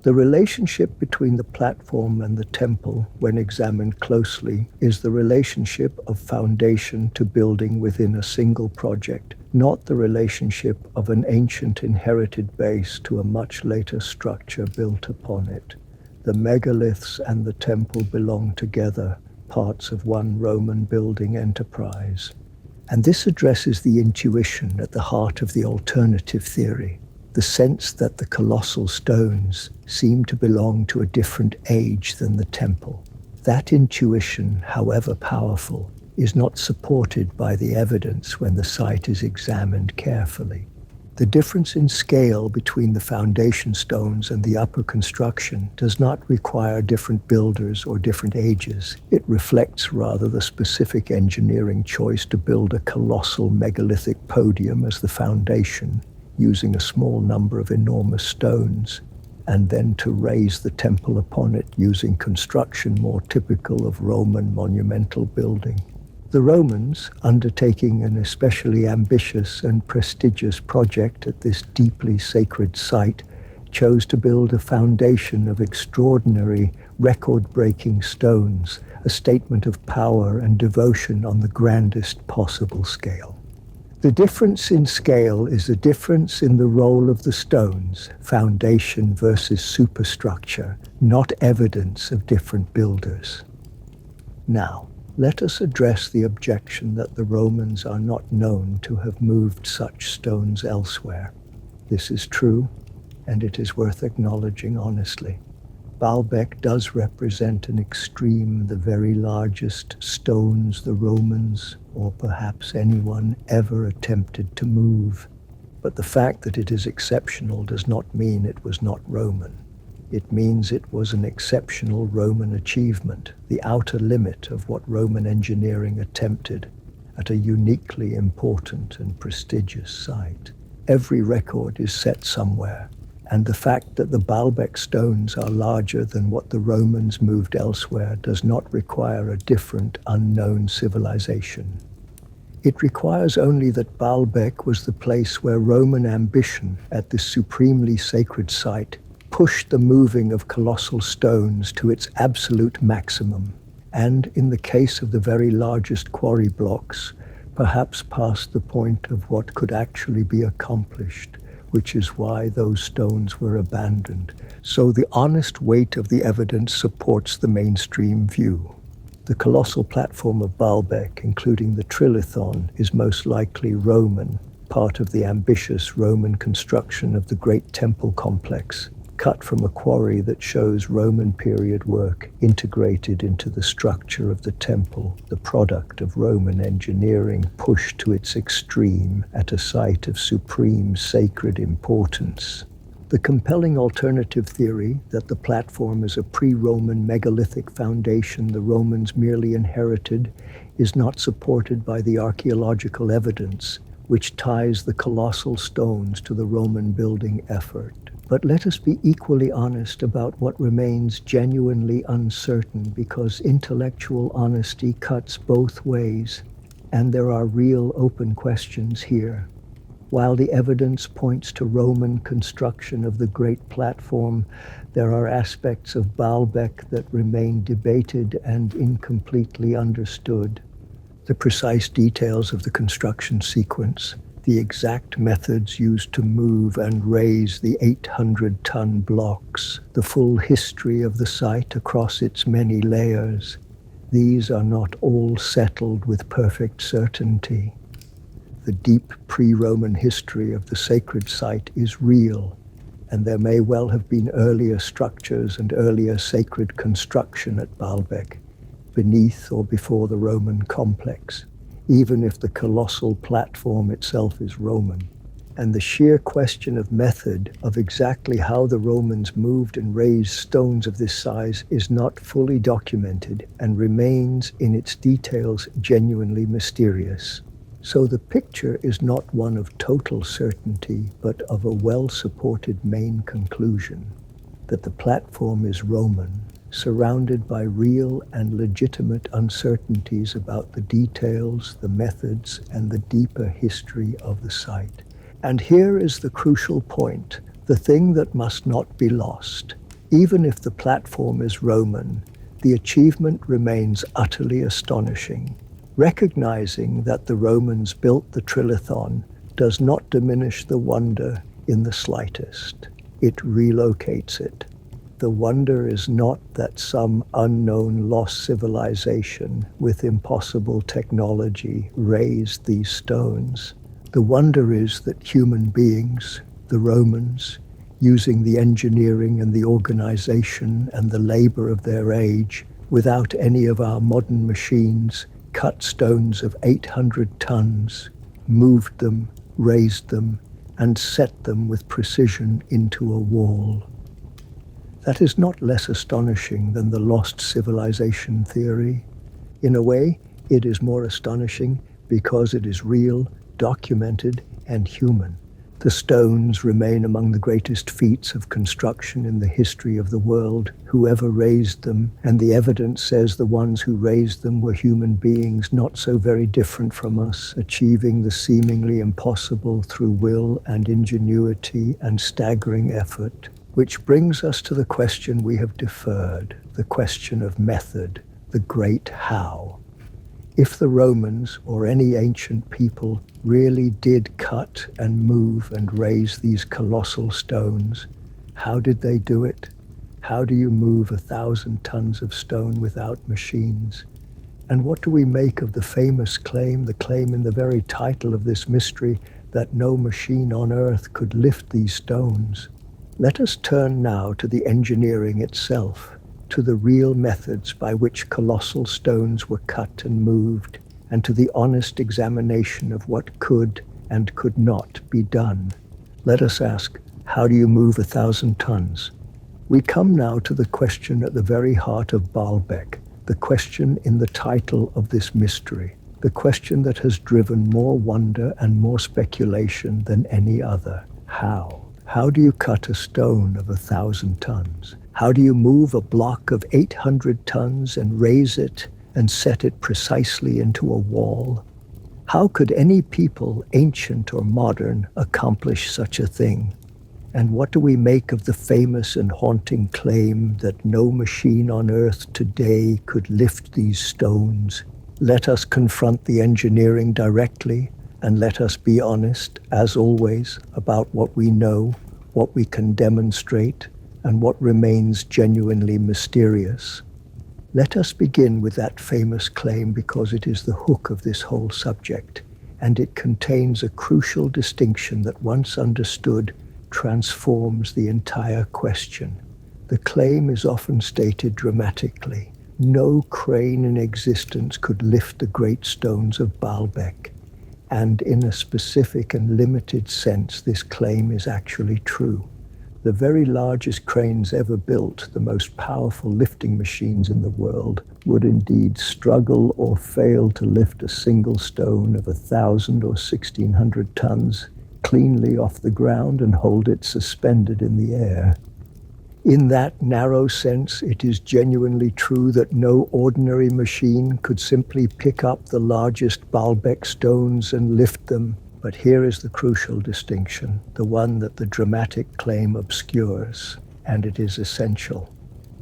The relationship between the platform and the temple, when examined closely, is the relationship of foundation to building within a single project, not the relationship of an ancient inherited base to a much later structure built upon it. The megaliths and the temple belong together, parts of one Roman building enterprise. And this addresses the intuition at the heart of the alternative theory. The sense that the colossal stones seem to belong to a different age than the temple. That intuition, however powerful, is not supported by the evidence when the site is examined carefully. The difference in scale between the foundation stones and the upper construction does not require different builders or different ages. It reflects rather the specific engineering choice to build a colossal megalithic podium as the foundation, using a small number of enormous stones, and then to raise the temple upon it using construction more typical of Roman monumental building. The Romans, undertaking an especially ambitious and prestigious project at this deeply sacred site, chose to build a foundation of extraordinary, record-breaking stones, a statement of power and devotion on the grandest possible scale. The difference in scale is a difference in the role of the stones, foundation versus superstructure, not evidence of different builders. Now, let us address the objection that the Romans are not known to have moved such stones elsewhere. This is true, and it is worth acknowledging honestly. Baalbek does represent an extreme, the very largest stones the Romans, or perhaps anyone, ever attempted to move. But the fact that it is exceptional does not mean it was not Roman. It means it was an exceptional Roman achievement, the outer limit of what Roman engineering attempted at a uniquely important and prestigious site. Every record is set somewhere, and the fact that the Baalbek stones are larger than what the Romans moved elsewhere does not require a different, unknown civilization. It requires only that Baalbek was the place where Roman ambition at this supremely sacred site pushed the moving of colossal stones to its absolute maximum, and in the case of the very largest quarry blocks, perhaps past the point of what could actually be accomplished, which is why those stones were abandoned. So the honest weight of the evidence supports the mainstream view. The colossal platform of Baalbek, including the Trilithon, is most likely Roman, part of the ambitious Roman construction of the great temple complex, cut from a quarry that shows Roman period work integrated into the structure of the temple, the product of Roman engineering pushed to its extreme at a site of supreme sacred importance. The compelling alternative theory that the platform is a pre-Roman megalithic foundation the Romans merely inherited is not supported by the archaeological evidence, which ties the colossal stones to the Roman building effort. But let us be equally honest about what remains genuinely uncertain, because intellectual honesty cuts both ways, and there are real open questions here. While the evidence points to Roman construction of the great platform, there are aspects of Baalbek that remain debated and incompletely understood. The precise details of the construction sequence, the exact methods used to move and raise the 800-ton blocks, the full history of the site across its many layers, these are not all settled with perfect certainty. The deep pre-Roman history of the sacred site is real, and there may well have been earlier structures and earlier sacred construction at Baalbek, beneath or before the Roman complex, even if the colossal platform itself is Roman. And the sheer question of method, of exactly how the Romans moved and raised stones of this size, is not fully documented and remains in its details genuinely mysterious. So the picture is not one of total certainty, but of a well-supported main conclusion, that the platform is Roman, surrounded by real and legitimate uncertainties about the details, the methods, and the deeper history of the site. And here is the crucial point, the thing that must not be lost. Even if the platform is Roman, the achievement remains utterly astonishing. Recognizing that the Romans built the Trilithon does not diminish the wonder in the slightest. It relocates it. The wonder is not that some unknown lost civilization with impossible technology raised these stones. The wonder is that human beings, the Romans, using the engineering and the organization and the labor of their age, without any of our modern machines, cut stones of 800 tons, moved them, raised them, and set them with precision into a wall. That is not less astonishing than the lost civilization theory. In a way, it is more astonishing because it is real, documented, and human. The stones remain among the greatest feats of construction in the history of the world. Whoever raised them, and the evidence says the ones who raised them were human beings not so very different from us, achieving the seemingly impossible through will and ingenuity and staggering effort. Which brings us to the question we have deferred, the question of method, the great how. If the Romans or any ancient people really did cut and move and raise these colossal stones, how did they do it? How do you move 1,000 tons of stone without machines? And what do we make of the famous claim, the claim in the very title of this mystery, that no machine on earth could lift these stones? Let us turn now to the engineering itself, to the real methods by which colossal stones were cut and moved, and to the honest examination of what could and could not be done. Let us ask, how do you move 1,000 tons? We come now to the question at the very heart of Baalbek, the question in the title of this mystery, the question that has driven more wonder and more speculation than any other. How? How do you cut a stone of 1,000 tons? How do you move a block of 800 tons and raise it and set it precisely into a wall? How could any people, ancient or modern, accomplish such a thing? And what do we make of the famous and haunting claim that no machine on earth today could lift these stones? Let us confront the engineering directly, and let us be honest, as always, about what we know, what we can demonstrate, and what remains genuinely mysterious. Let us begin with that famous claim because it is the hook of this whole subject, and it contains a crucial distinction that, once understood, transforms the entire question. The claim is often stated dramatically. No crane in existence could lift the great stones of Baalbek. And in a specific and limited sense, this claim is actually true. The very largest cranes ever built, the most powerful lifting machines in the world, would indeed struggle or fail to lift a single stone of 1,000 or 1,600 tons cleanly off the ground and hold it suspended in the air. In that narrow sense, it is genuinely true that no ordinary machine could simply pick up the largest Baalbek stones and lift them. But here is the crucial distinction, the one that the dramatic claim obscures, and it is essential.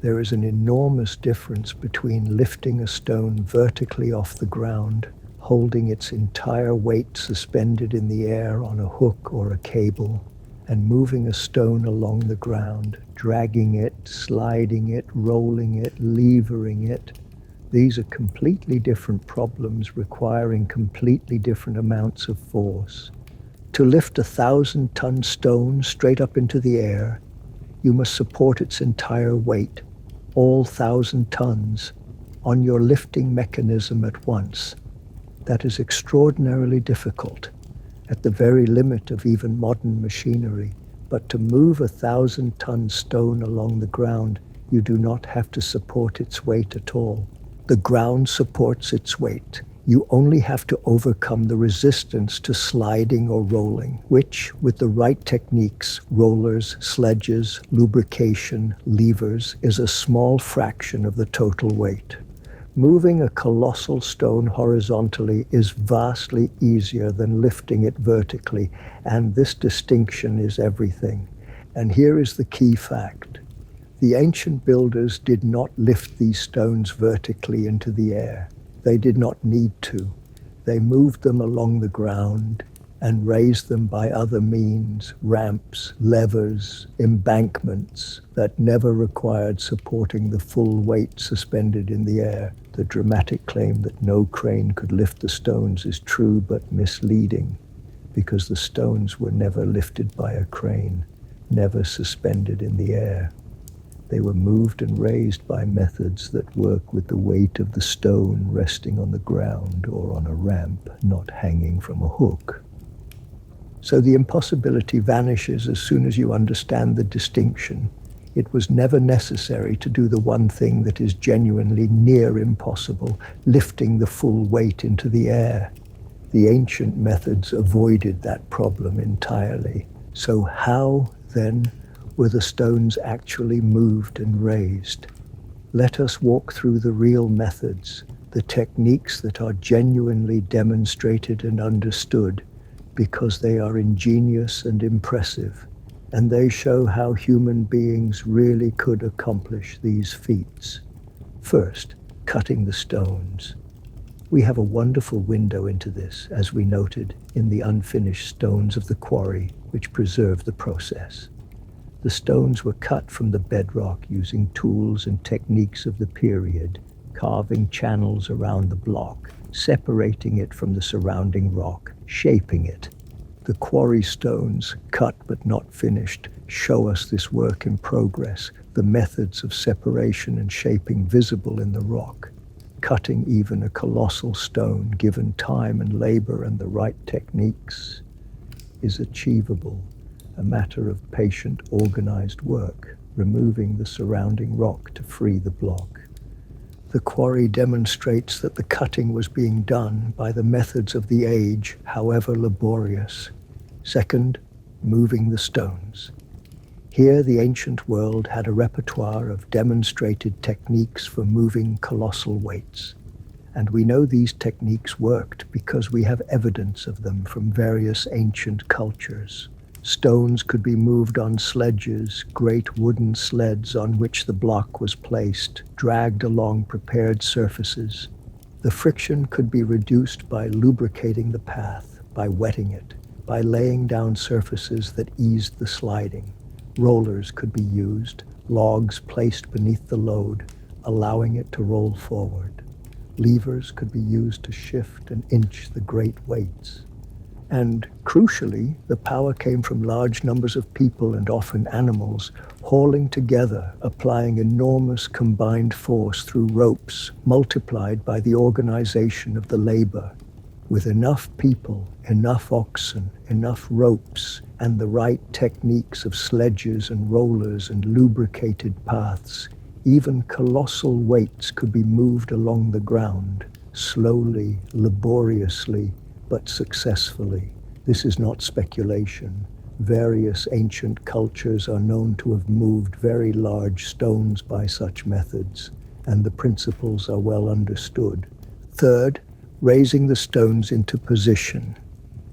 There is an enormous difference between lifting a stone vertically off the ground, holding its entire weight suspended in the air on a hook or a cable, and moving a stone along the ground, dragging it, sliding it, rolling it, levering it. These are completely different problems requiring completely different amounts of force. To lift a 1,000-ton stone straight up into the air, you must support its entire weight, all 1,000 tons, on your lifting mechanism at once. That is extraordinarily difficult, at the very limit of even modern machinery. But to move a 1,000-ton stone along the ground, you do not have to support its weight at all. The ground supports its weight. You only have to overcome the resistance to sliding or rolling, which, with the right techniques, rollers, sledges, lubrication, levers, is a small fraction of the total weight. Moving a colossal stone horizontally is vastly easier than lifting it vertically, and this distinction is everything. And here is the key fact. The ancient builders did not lift these stones vertically into the air. They did not need to. They moved them along the ground and raised them by other means, ramps, levers, embankments that never required supporting the full weight suspended in the air. The dramatic claim that no crane could lift the stones is true but misleading, because the stones were never lifted by a crane, never suspended in the air. They were moved and raised by methods that work with the weight of the stone resting on the ground or on a ramp, not hanging from a hook. So the impossibility vanishes as soon as you understand the distinction. It was never necessary to do the one thing that is genuinely near impossible, lifting the full weight into the air. The ancient methods avoided that problem entirely. So how, then, were the stones actually moved and raised? Let us walk through the real methods, the techniques that are genuinely demonstrated and understood, because they are ingenious and impressive, and they show how human beings really could accomplish these feats. First, cutting the stones. We have a wonderful window into this, as we noted, in the unfinished stones of the quarry, which preserve the process. The stones were cut from the bedrock using tools and techniques of the period, carving channels around the block, separating it from the surrounding rock, shaping it. The quarry stones, cut but not finished, show us this work in progress, the methods of separation and shaping visible in the rock. Cutting even a colossal stone, given time and labor and the right techniques, is achievable. A matter of patient, organized work, removing the surrounding rock to free the block. The quarry demonstrates that the cutting was being done by the methods of the age, however laborious. Second, moving the stones. Here, the ancient world had a repertoire of demonstrated techniques for moving colossal weights. And we know these techniques worked because we have evidence of them from various ancient cultures. Stones could be moved on sledges, great wooden sleds on which the block was placed, dragged along prepared surfaces. The friction could be reduced by lubricating the path, by wetting it, by laying down surfaces that eased the sliding. Rollers could be used, logs placed beneath the load, allowing it to roll forward. Levers could be used to shift and inch the great weights. And, crucially, the power came from large numbers of people and often animals, hauling together, applying enormous combined force through ropes, multiplied by the organization of the labor. With enough people, enough oxen, enough ropes, and the right techniques of sledges and rollers and lubricated paths, even colossal weights could be moved along the ground, slowly, laboriously, but successfully. This is not speculation. Various ancient cultures are known to have moved very large stones by such methods, and the principles are well understood. Third, raising the stones into position.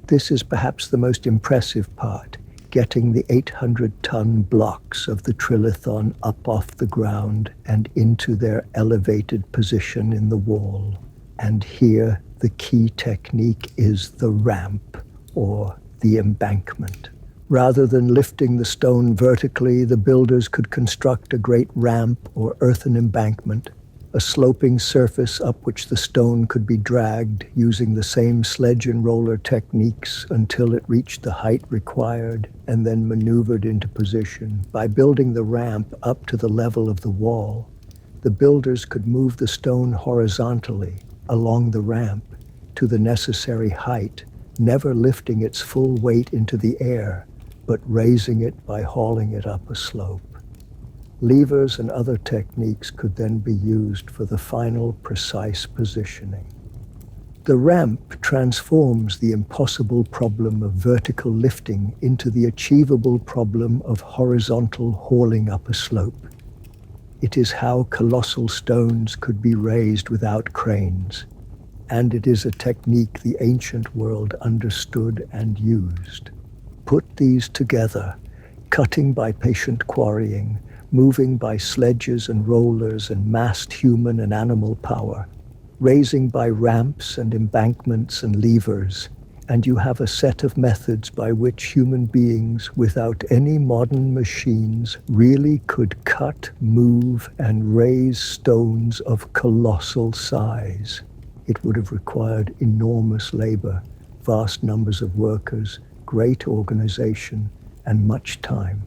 This is perhaps the most impressive part, getting the 800-ton blocks of the Trilithon up off the ground and into their elevated position in the wall. And here, The key technique is the ramp, or the embankment. Rather than lifting the stone vertically, the builders could construct a great ramp or earthen embankment, a sloping surface up which the stone could be dragged using the same sledge and roller techniques until it reached the height required and then maneuvered into position. By building the ramp up to the level of the wall, the builders could move the stone horizontally along the ramp to the necessary height, never lifting its full weight into the air, but raising it by hauling it up a slope. Levers and other techniques could then be used for the final precise positioning. The ramp transforms the impossible problem of vertical lifting into the achievable problem of horizontal hauling up a slope. It is how colossal stones could be raised without cranes, and it is a technique the ancient world understood and used. Put these together, cutting by patient quarrying, moving by sledges and rollers and massed human and animal power, raising by ramps and embankments and levers, and you have a set of methods by which human beings, without any modern machines, really could cut, move, and raise stones of colossal size. It would have required enormous labor, vast numbers of workers, great organization, and much time.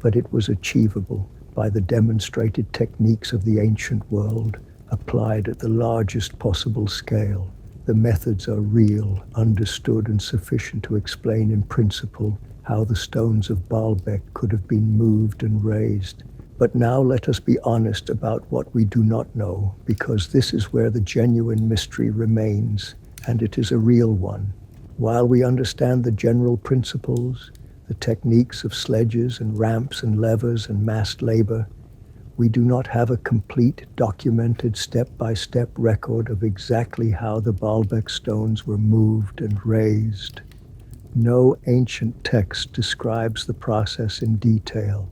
But it was achievable by the demonstrated techniques of the ancient world, applied at the largest possible scale. The methods are real, understood, and sufficient to explain in principle how the stones of Baalbek could have been moved and raised. But now let us be honest about what we do not know, because this is where the genuine mystery remains, and it is a real one. While we understand the general principles, the techniques of sledges and ramps and levers and massed labor, we do not have a complete, documented, step-by-step record of exactly how the Baalbek stones were moved and raised. No ancient text describes the process in detail.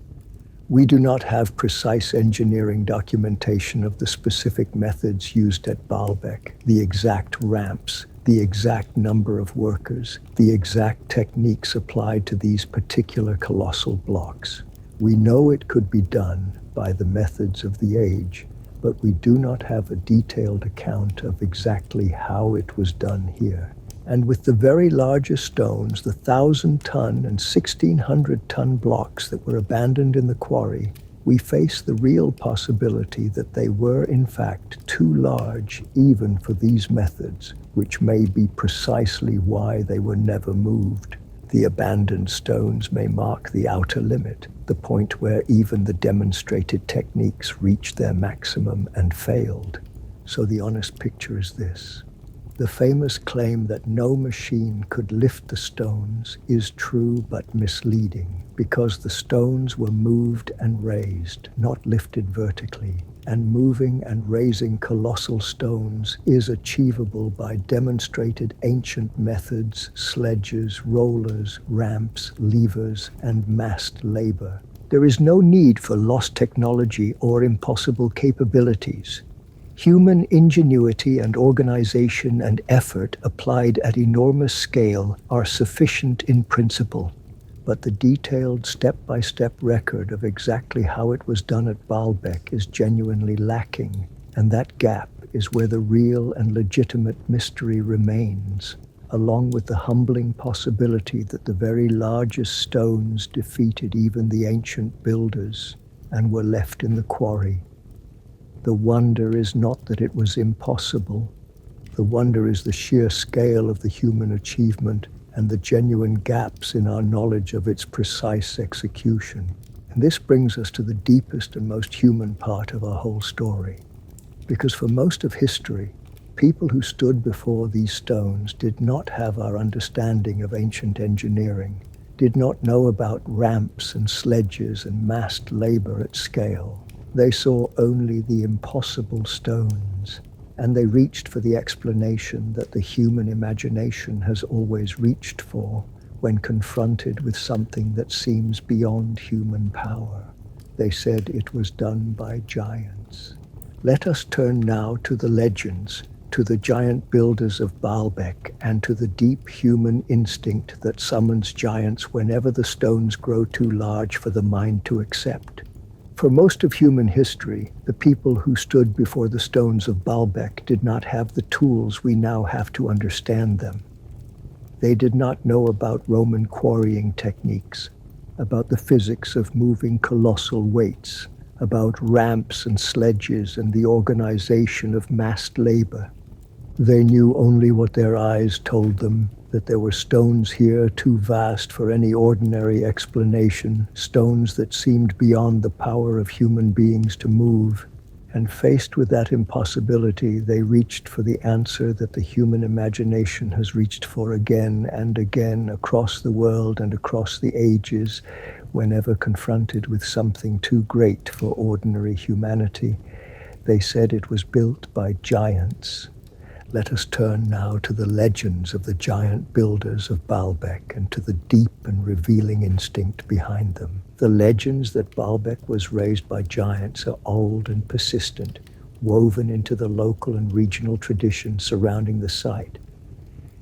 We do not have precise engineering documentation of the specific methods used at Baalbek, the exact ramps, the exact number of workers, the exact techniques applied to these particular colossal blocks. We know it could be done by the methods of the age, but we do not have a detailed account of exactly how it was done here. And with the very largest stones, the 1,000-ton and 1,600-ton blocks that were abandoned in the quarry, we face the real possibility that they were in fact too large even for these methods, which may be precisely why they were never moved. The abandoned stones may mark the outer limit, the point where even the demonstrated techniques reached their maximum and failed. So the honest picture is this. The famous claim that no machine could lift the stones is true but misleading, because the stones were moved and raised, not lifted vertically, and moving and raising colossal stones is achievable by demonstrated ancient methods, sledges, rollers, ramps, levers, and massed labor. There is no need for lost technology or impossible capabilities. Human ingenuity and organization and effort applied at enormous scale are sufficient in principle, but the detailed step-by-step record of exactly how it was done at Baalbek is genuinely lacking, and that gap is where the real and legitimate mystery remains, along with the humbling possibility that the very largest stones defeated even the ancient builders and were left in the quarry. The wonder is not that it was impossible. The wonder is the sheer scale of the human achievement and the genuine gaps in our knowledge of its precise execution. And this brings us to the deepest and most human part of our whole story. Because for most of history, people who stood before these stones did not have our understanding of ancient engineering, did not know about ramps and sledges and massed labor at scale. They saw only the impossible stones, and they reached for the explanation that the human imagination has always reached for when confronted with something that seems beyond human power. They said it was done by giants. Let us turn now to the legends, to the giant builders of Baalbek, and to the deep human instinct that summons giants whenever the stones grow too large for the mind to accept. For most of human history, the people who stood before the stones of Baalbek did not have the tools we now have to understand them. They did not know about Roman quarrying techniques, about the physics of moving colossal weights, about ramps and sledges and the organization of massed labor. They knew only what their eyes told them, that there were stones here too vast for any ordinary explanation, stones that seemed beyond the power of human beings to move. And faced with that impossibility, they reached for the answer that the human imagination has reached for again and again across the world and across the ages, whenever confronted with something too great for ordinary humanity. They said it was built by giants. Let us turn now to the legends of the giant builders of Baalbek and to the deep and revealing instinct behind them. The legends that Baalbek was raised by giants are old and persistent, woven into the local and regional traditions surrounding the site.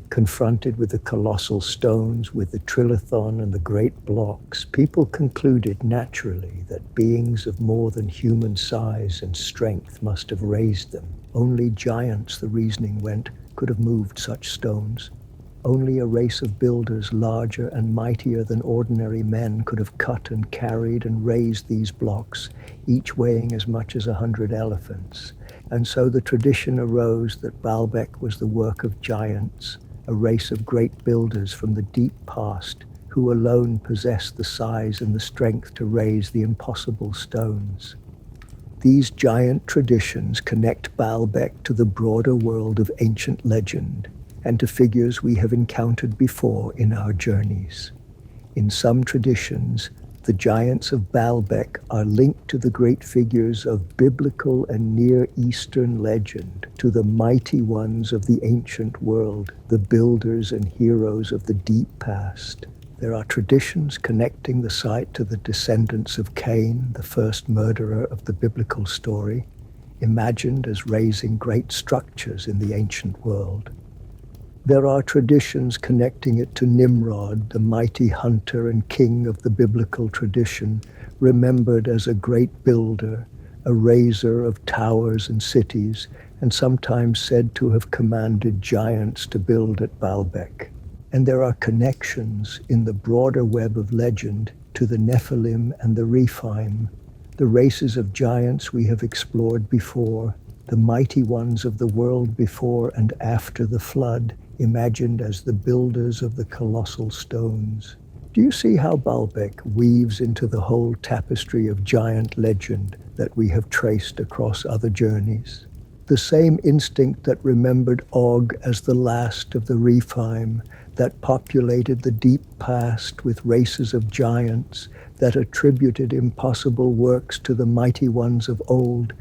Confronted with the colossal stones, with the Trilithon and the great blocks, people concluded naturally that beings of more than human size and strength must have raised them. Only giants, the reasoning went, could have moved such stones. Only a race of builders larger and mightier than ordinary men could have cut and carried and raised these blocks, each weighing as much as 100 elephants. And so the tradition arose that Baalbek was the work of giants, a race of great builders from the deep past, who alone possessed the size and the strength to raise the impossible stones. These giant traditions connect Baalbek to the broader world of ancient legend and to figures we have encountered before in our journeys. In some traditions, the giants of Baalbek are linked to the great figures of biblical and Near Eastern legend, to the mighty ones of the ancient world, the builders and heroes of the deep past. There are traditions connecting the site to the descendants of Cain, the first murderer of the biblical story, imagined as raising great structures in the ancient world. There are traditions connecting it to Nimrod, the mighty hunter and king of the biblical tradition, remembered as a great builder, a raiser of towers and cities, and sometimes said to have commanded giants to build at Baalbek. And there are connections in the broader web of legend to the Nephilim and the Rephaim, the races of giants we have explored before, the mighty ones of the world before and after the flood, imagined as the builders of the colossal stones. Do you see how Baalbek weaves into the whole tapestry of giant legend that we have traced across other journeys? The same instinct that remembered Og as the last of the Rephaim, that populated the deep past with races of giants, that attributed impossible works to the mighty ones of old,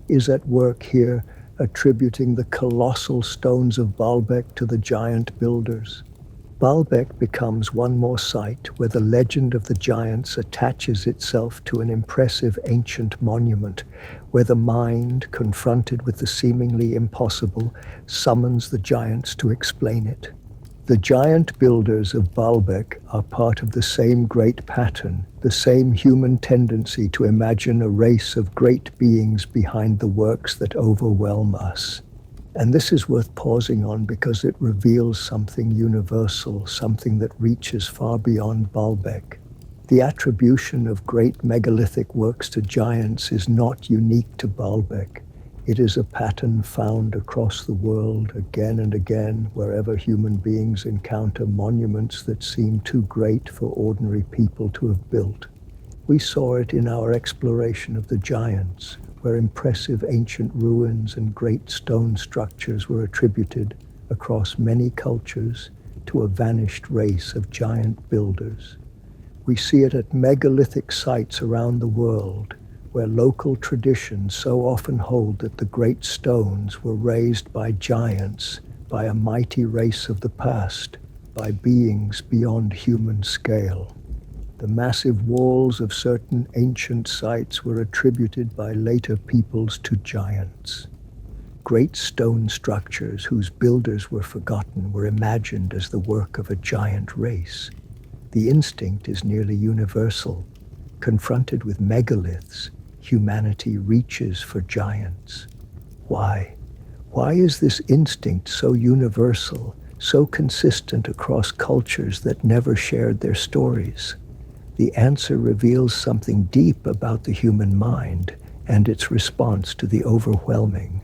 is at work here, attributing the colossal stones of Baalbek to the giant builders. Baalbek becomes one more site where the legend of the giants attaches itself to an impressive ancient monument, where the mind, confronted with the seemingly impossible, summons the giants to explain it. The giant builders of Baalbek are part of the same great pattern, the same human tendency to imagine a race of great beings behind the works that overwhelm us. And this is worth pausing on because it reveals something universal, something that reaches far beyond Baalbek. The attribution of great megalithic works to giants is not unique to Baalbek. It is a pattern found across the world again and again wherever human beings encounter monuments that seem too great for ordinary people to have built. We saw it in our exploration of the giants, where impressive ancient ruins and great stone structures were attributed across many cultures to a vanished race of giant builders. We see it at megalithic sites around the world, where local traditions so often hold that the great stones were raised by giants, by a mighty race of the past, by beings beyond human scale. The massive walls of certain ancient sites were attributed by later peoples to giants. great stone structures whose builders were forgotten were imagined as the work of a giant race. The instinct is nearly universal. Confronted with megaliths, humanity reaches for giants. Why? Why is this instinct so universal, so consistent across cultures that never shared their stories? The answer reveals something deep about the human mind and its response to the overwhelming.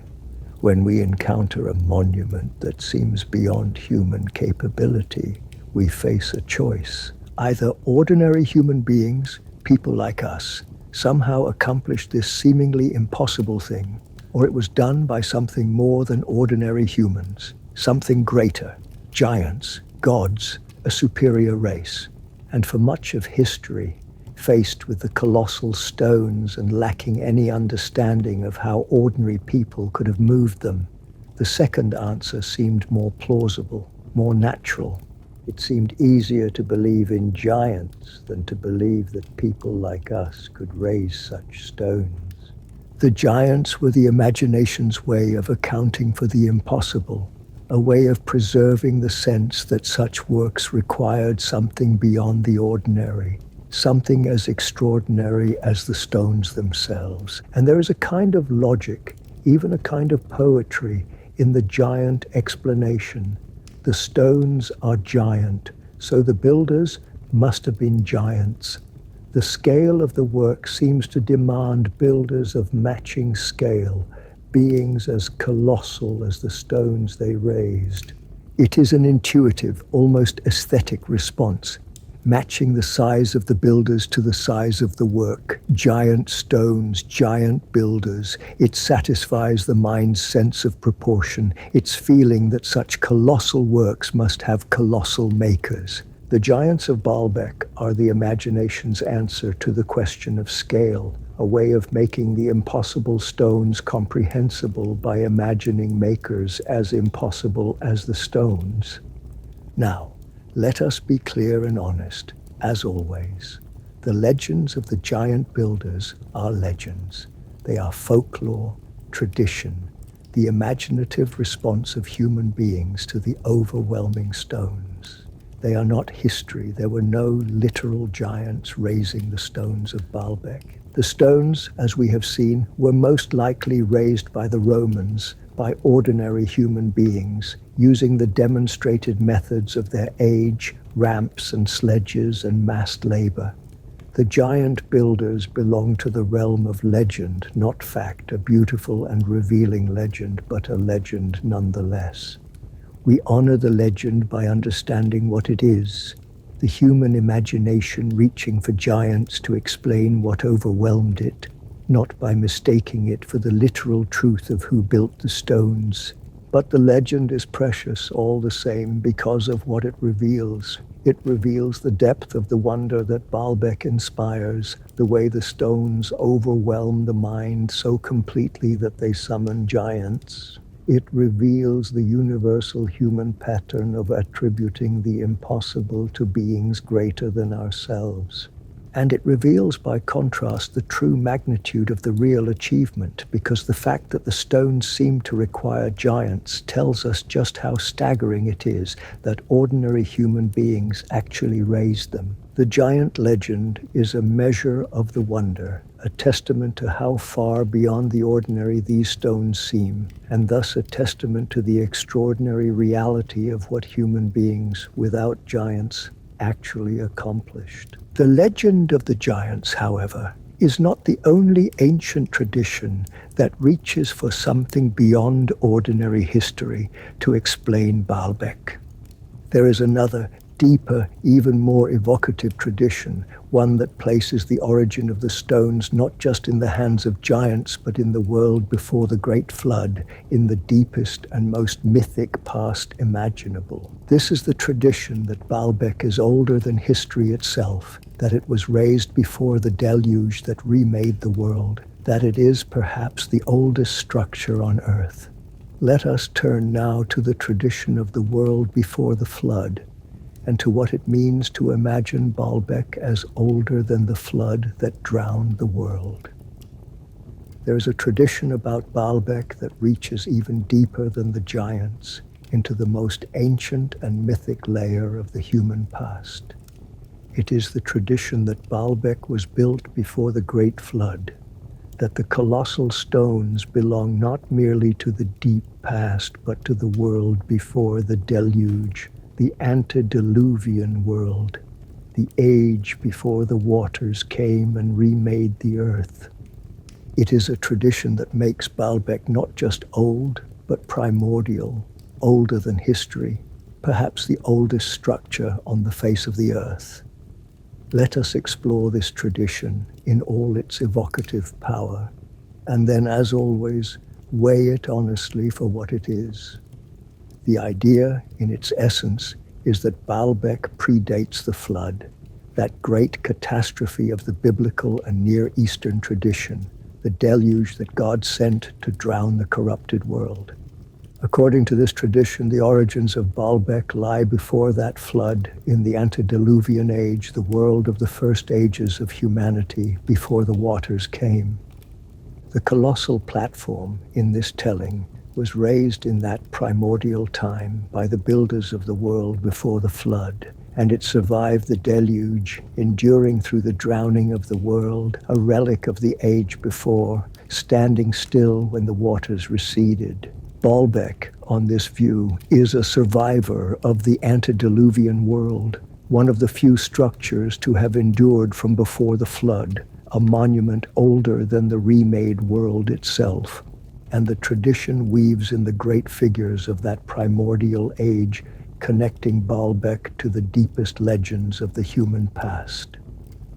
When we encounter a monument that seems beyond human capability, we face a choice. Either ordinary human beings, people like us, somehow accomplished this seemingly impossible thing, or it was done by something more than ordinary humans, something greater, giants, gods, a superior race. And for much of history, faced with the colossal stones and lacking any understanding of how ordinary people could have moved them, the second answer seemed more plausible, more natural. It seemed easier to believe in giants than to believe that people like us could raise such stones. The giants were the imagination's way of accounting for the impossible, a way of preserving the sense that such works required something beyond the ordinary, something as extraordinary as the stones themselves. And there is a kind of logic, even a kind of poetry, in the giant explanation. The stones are giant, so the builders must have been giants. The scale of the work seems to demand builders of matching scale, beings as colossal as the stones they raised. It is an intuitive, almost aesthetic response, matching the size of the builders to the size of the work. Giant stones, giant builders. It satisfies the mind's sense of proportion, its feeling that such colossal works must have colossal makers. The giants of Baalbek are the imagination's answer to the question of scale, a way of making the impossible stones comprehensible by imagining makers as impossible as the stones. Now, let us be clear and honest, as always. The legends of the giant builders are legends. They are folklore, tradition, the imaginative response of human beings to the overwhelming stones. They are not history. There were no literal giants raising the stones of Baalbek. The stones, as we have seen, were most likely raised by the Romans, by ordinary human beings, using the demonstrated methods of their age, ramps and sledges and massed labor. The giant builders belong to the realm of legend, not fact, a beautiful and revealing legend, but a legend nonetheless. We honor the legend by understanding what it is, the human imagination reaching for giants to explain what overwhelmed it, not by mistaking it for the literal truth of who built the stones. But the legend is precious all the same because of what it reveals. It reveals the depth of the wonder that Baalbek inspires, the way the stones overwhelm the mind so completely that they summon giants. It reveals the universal human pattern of attributing the impossible to beings greater than ourselves. And it reveals, by contrast, the true magnitude of the real achievement, because the fact that the stones seem to require giants tells us just how staggering it is that ordinary human beings actually raised them. The giant legend is a measure of the wonder, a testament to how far beyond the ordinary these stones seem, and thus a testament to the extraordinary reality of what human beings, without giants, actually accomplished. The legend of the giants, however, is not the only ancient tradition that reaches for something beyond ordinary history to explain Baalbek. There is another, deeper, even more evocative tradition, one that places the origin of the stones not just in the hands of giants, but in the world before the Great Flood, in the deepest and most mythic past imaginable. This is the tradition that Baalbek is older than history itself, that it was raised before the deluge that remade the world, that it is perhaps the oldest structure on Earth. Let us turn now to the tradition of the world before the flood, and to what it means to imagine Baalbek as older than the flood that drowned the world. There is a tradition about Baalbek that reaches even deeper than the giants, into the most ancient and mythic layer of the human past. It is the tradition that Baalbek was built before the Great Flood, that the colossal stones belong not merely to the deep past, but to the world before the deluge, the antediluvian world, the age before the waters came and remade the earth. It is a tradition that makes Baalbek not just old, but primordial, older than history, perhaps the oldest structure on the face of the earth. Let us explore this tradition in all its evocative power, and then, as always, weigh it honestly for what it is. The idea, in its essence, is that Baalbek predates the flood, that great catastrophe of the biblical and Near Eastern tradition, the deluge that God sent to drown the corrupted world. According to this tradition, the origins of Baalbek lie before that flood in the antediluvian age, the world of the first ages of humanity before the waters came. The colossal platform in this telling was raised in that primordial time by the builders of the world before the flood, and it survived the deluge, enduring through the drowning of the world, a relic of the age before, standing still when the waters receded. Baalbek, on this view, is a survivor of the antediluvian world, one of the few structures to have endured from before the flood, a monument older than the remade world itself. And the tradition weaves in the great figures of that primordial age, connecting Baalbek to the deepest legends of the human past.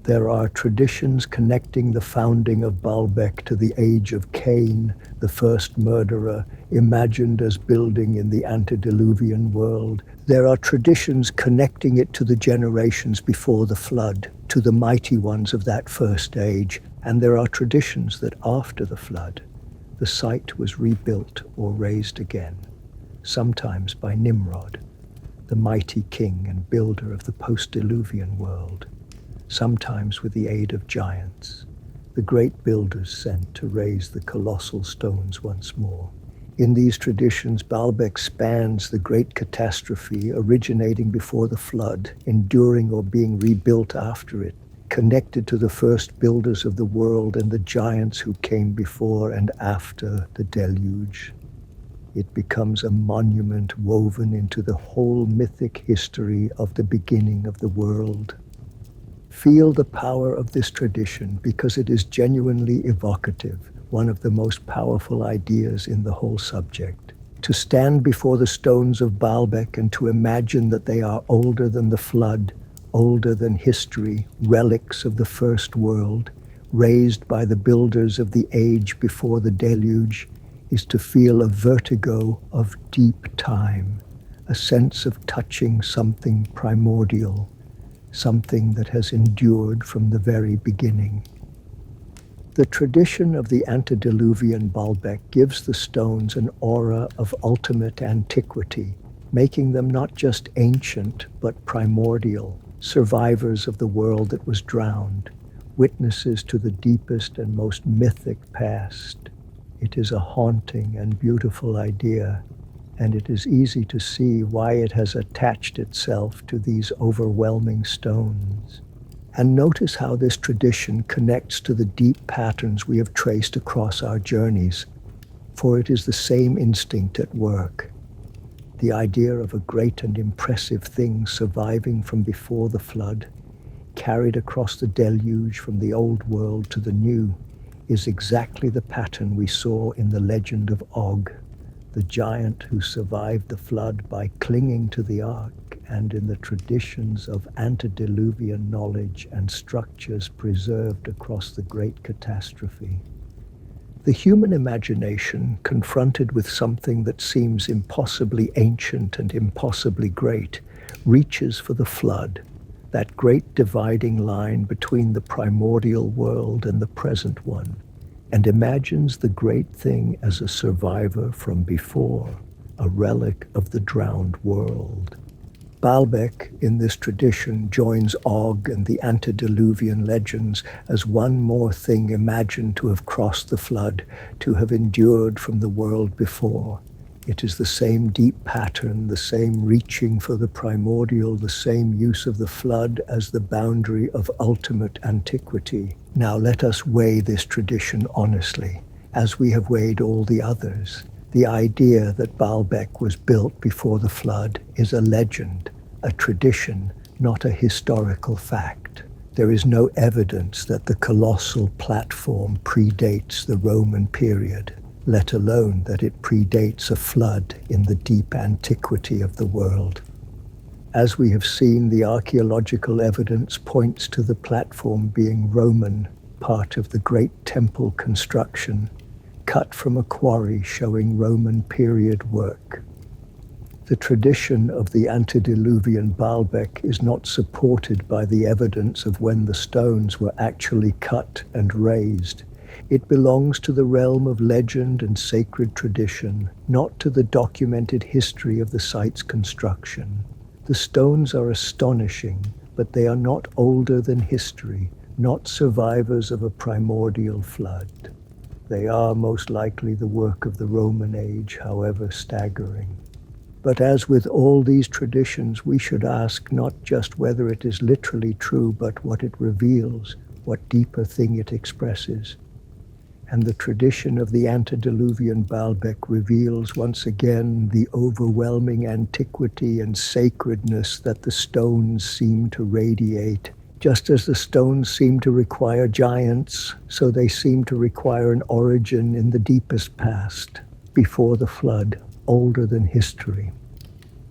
There are traditions connecting the founding of Baalbek to the age of Cain, the first murderer, imagined as building in the antediluvian world. There are traditions connecting it to the generations before the flood, to the mighty ones of that first age. And there are traditions that after the flood, the site was rebuilt or raised again, sometimes by Nimrod, the mighty king and builder of the post-diluvian world, sometimes with the aid of giants, the great builders sent to raise the colossal stones once more. In these traditions, Baalbek spans the great catastrophe originating before the flood, enduring or being rebuilt after it, connected to the first builders of the world and the giants who came before and after the deluge. It becomes a monument woven into the whole mythic history of the beginning of the world. Feel the power of this tradition because it is genuinely evocative, one of the most powerful ideas in the whole subject. To stand before the stones of Baalbek and to imagine that they are older than the flood, older than history, relics of the first world, raised by the builders of the age before the deluge, is to feel a vertigo of deep time, a sense of touching something primordial, something that has endured from the very beginning. The tradition of the antediluvian Baalbek gives the stones an aura of ultimate antiquity, making them not just ancient but primordial, survivors of the world that was drowned, witnesses to the deepest and most mythic past. It is a haunting and beautiful idea, and it is easy to see why it has attached itself to these overwhelming stones. And notice how this tradition connects to the deep patterns we have traced across our journeys, for it is the same instinct at work. The idea of a great and impressive thing surviving from before the flood, carried across the deluge from the old world to the new, is exactly the pattern we saw in the legend of Og, the giant who survived the flood by clinging to the ark, and in the traditions of antediluvian knowledge and structures preserved across the great catastrophe. The human imagination, confronted with something that seems impossibly ancient and impossibly great, reaches for the flood, that great dividing line between the primordial world and the present one, and imagines the great thing as a survivor from before, a relic of the drowned world. Baalbek, in this tradition, joins Og and the antediluvian legends as one more thing imagined to have crossed the flood, to have endured from the world before. It is the same deep pattern, the same reaching for the primordial, the same use of the flood as the boundary of ultimate antiquity. Now let us weigh this tradition honestly, as we have weighed all the others. The idea that Baalbek was built before the flood is a legend, a tradition, not a historical fact. There is no evidence that the colossal platform predates the Roman period, let alone that it predates a flood in the deep antiquity of the world. As we have seen, the archaeological evidence points to the platform being Roman, part of the great temple construction, cut from a quarry showing Roman period work. The tradition of the antediluvian Baalbek is not supported by the evidence of when the stones were actually cut and raised. It belongs to the realm of legend and sacred tradition, not to the documented history of the site's construction. The stones are astonishing, but they are not older than history, not survivors of a primordial flood. They are most likely the work of the Roman age, however staggering. But as with all these traditions, we should ask not just whether it is literally true, but what it reveals, what deeper thing it expresses. And the tradition of the antediluvian Baalbek reveals once again the overwhelming antiquity and sacredness that the stones seem to radiate. Just as the stones seem to require giants, so they seem to require an origin in the deepest past, before the flood, older than history.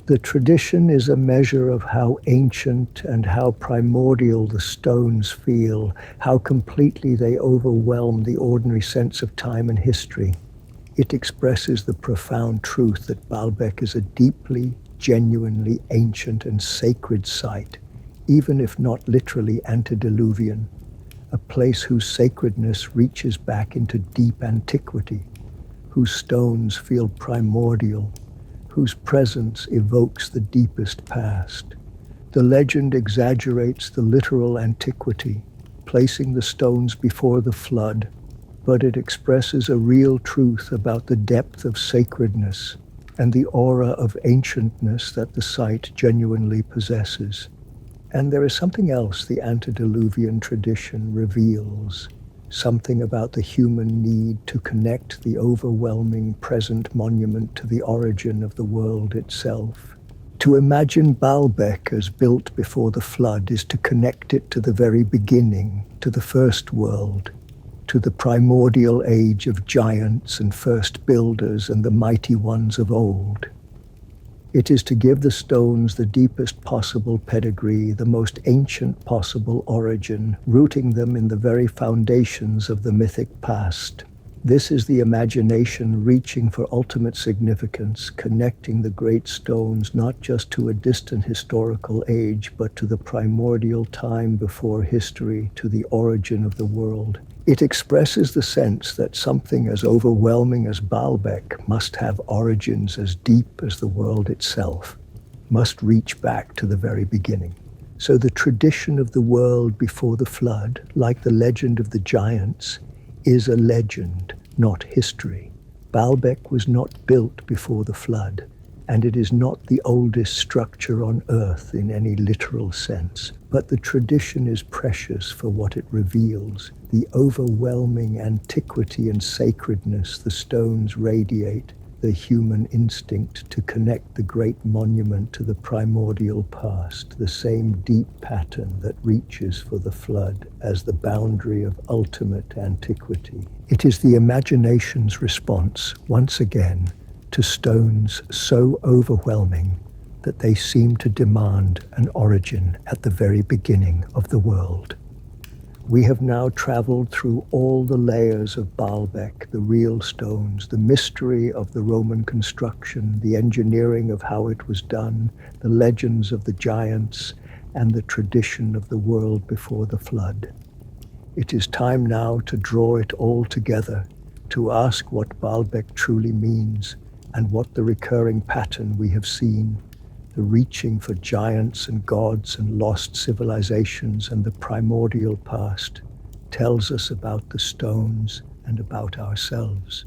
The tradition is a measure of how ancient and how primordial the stones feel, how completely they overwhelm the ordinary sense of time and history. It expresses the profound truth that Baalbek is a deeply, genuinely ancient and sacred site, even if not literally antediluvian, a place whose sacredness reaches back into deep antiquity, whose stones feel primordial, whose presence evokes the deepest past. The legend exaggerates the literal antiquity, placing the stones before the flood, but it expresses a real truth about the depth of sacredness and the aura of ancientness that the site genuinely possesses. And there is something else the antediluvian tradition reveals, something about the human need to connect the overwhelming present monument to the origin of the world itself. To imagine Baalbek as built before the flood is to connect it to the very beginning, to the first world, to the primordial age of giants and first builders and the mighty ones of old. It is to give the stones the deepest possible pedigree, the most ancient possible origin, rooting them in the very foundations of the mythic past. This is the imagination reaching for ultimate significance, connecting the great stones not just to a distant historical age, but to the primordial time before history, to the origin of the world. It expresses the sense that something as overwhelming as Baalbek must have origins as deep as the world itself, must reach back to the very beginning. So the tradition of the world before the flood, like the legend of the giants, is a legend, not history. Baalbek was not built before the flood, and it is not the oldest structure on earth in any literal sense. But the tradition is precious for what it reveals, the overwhelming antiquity and sacredness the stones radiate, the human instinct to connect the great monument to the primordial past, the same deep pattern that reaches for the flood as the boundary of ultimate antiquity. It is the imagination's response, once again, to stones so overwhelming that they seem to demand an origin at the very beginning of the world. We have now traveled through all the layers of Baalbek, the real stones, the mystery of the Roman construction, the engineering of how it was done, the legends of the giants, and the tradition of the world before the flood. It is time now to draw it all together, to ask what Baalbek truly means, and what the recurring pattern we have seen, The reaching for giants and gods and lost civilizations and the primordial past tells us about the stones and about ourselves.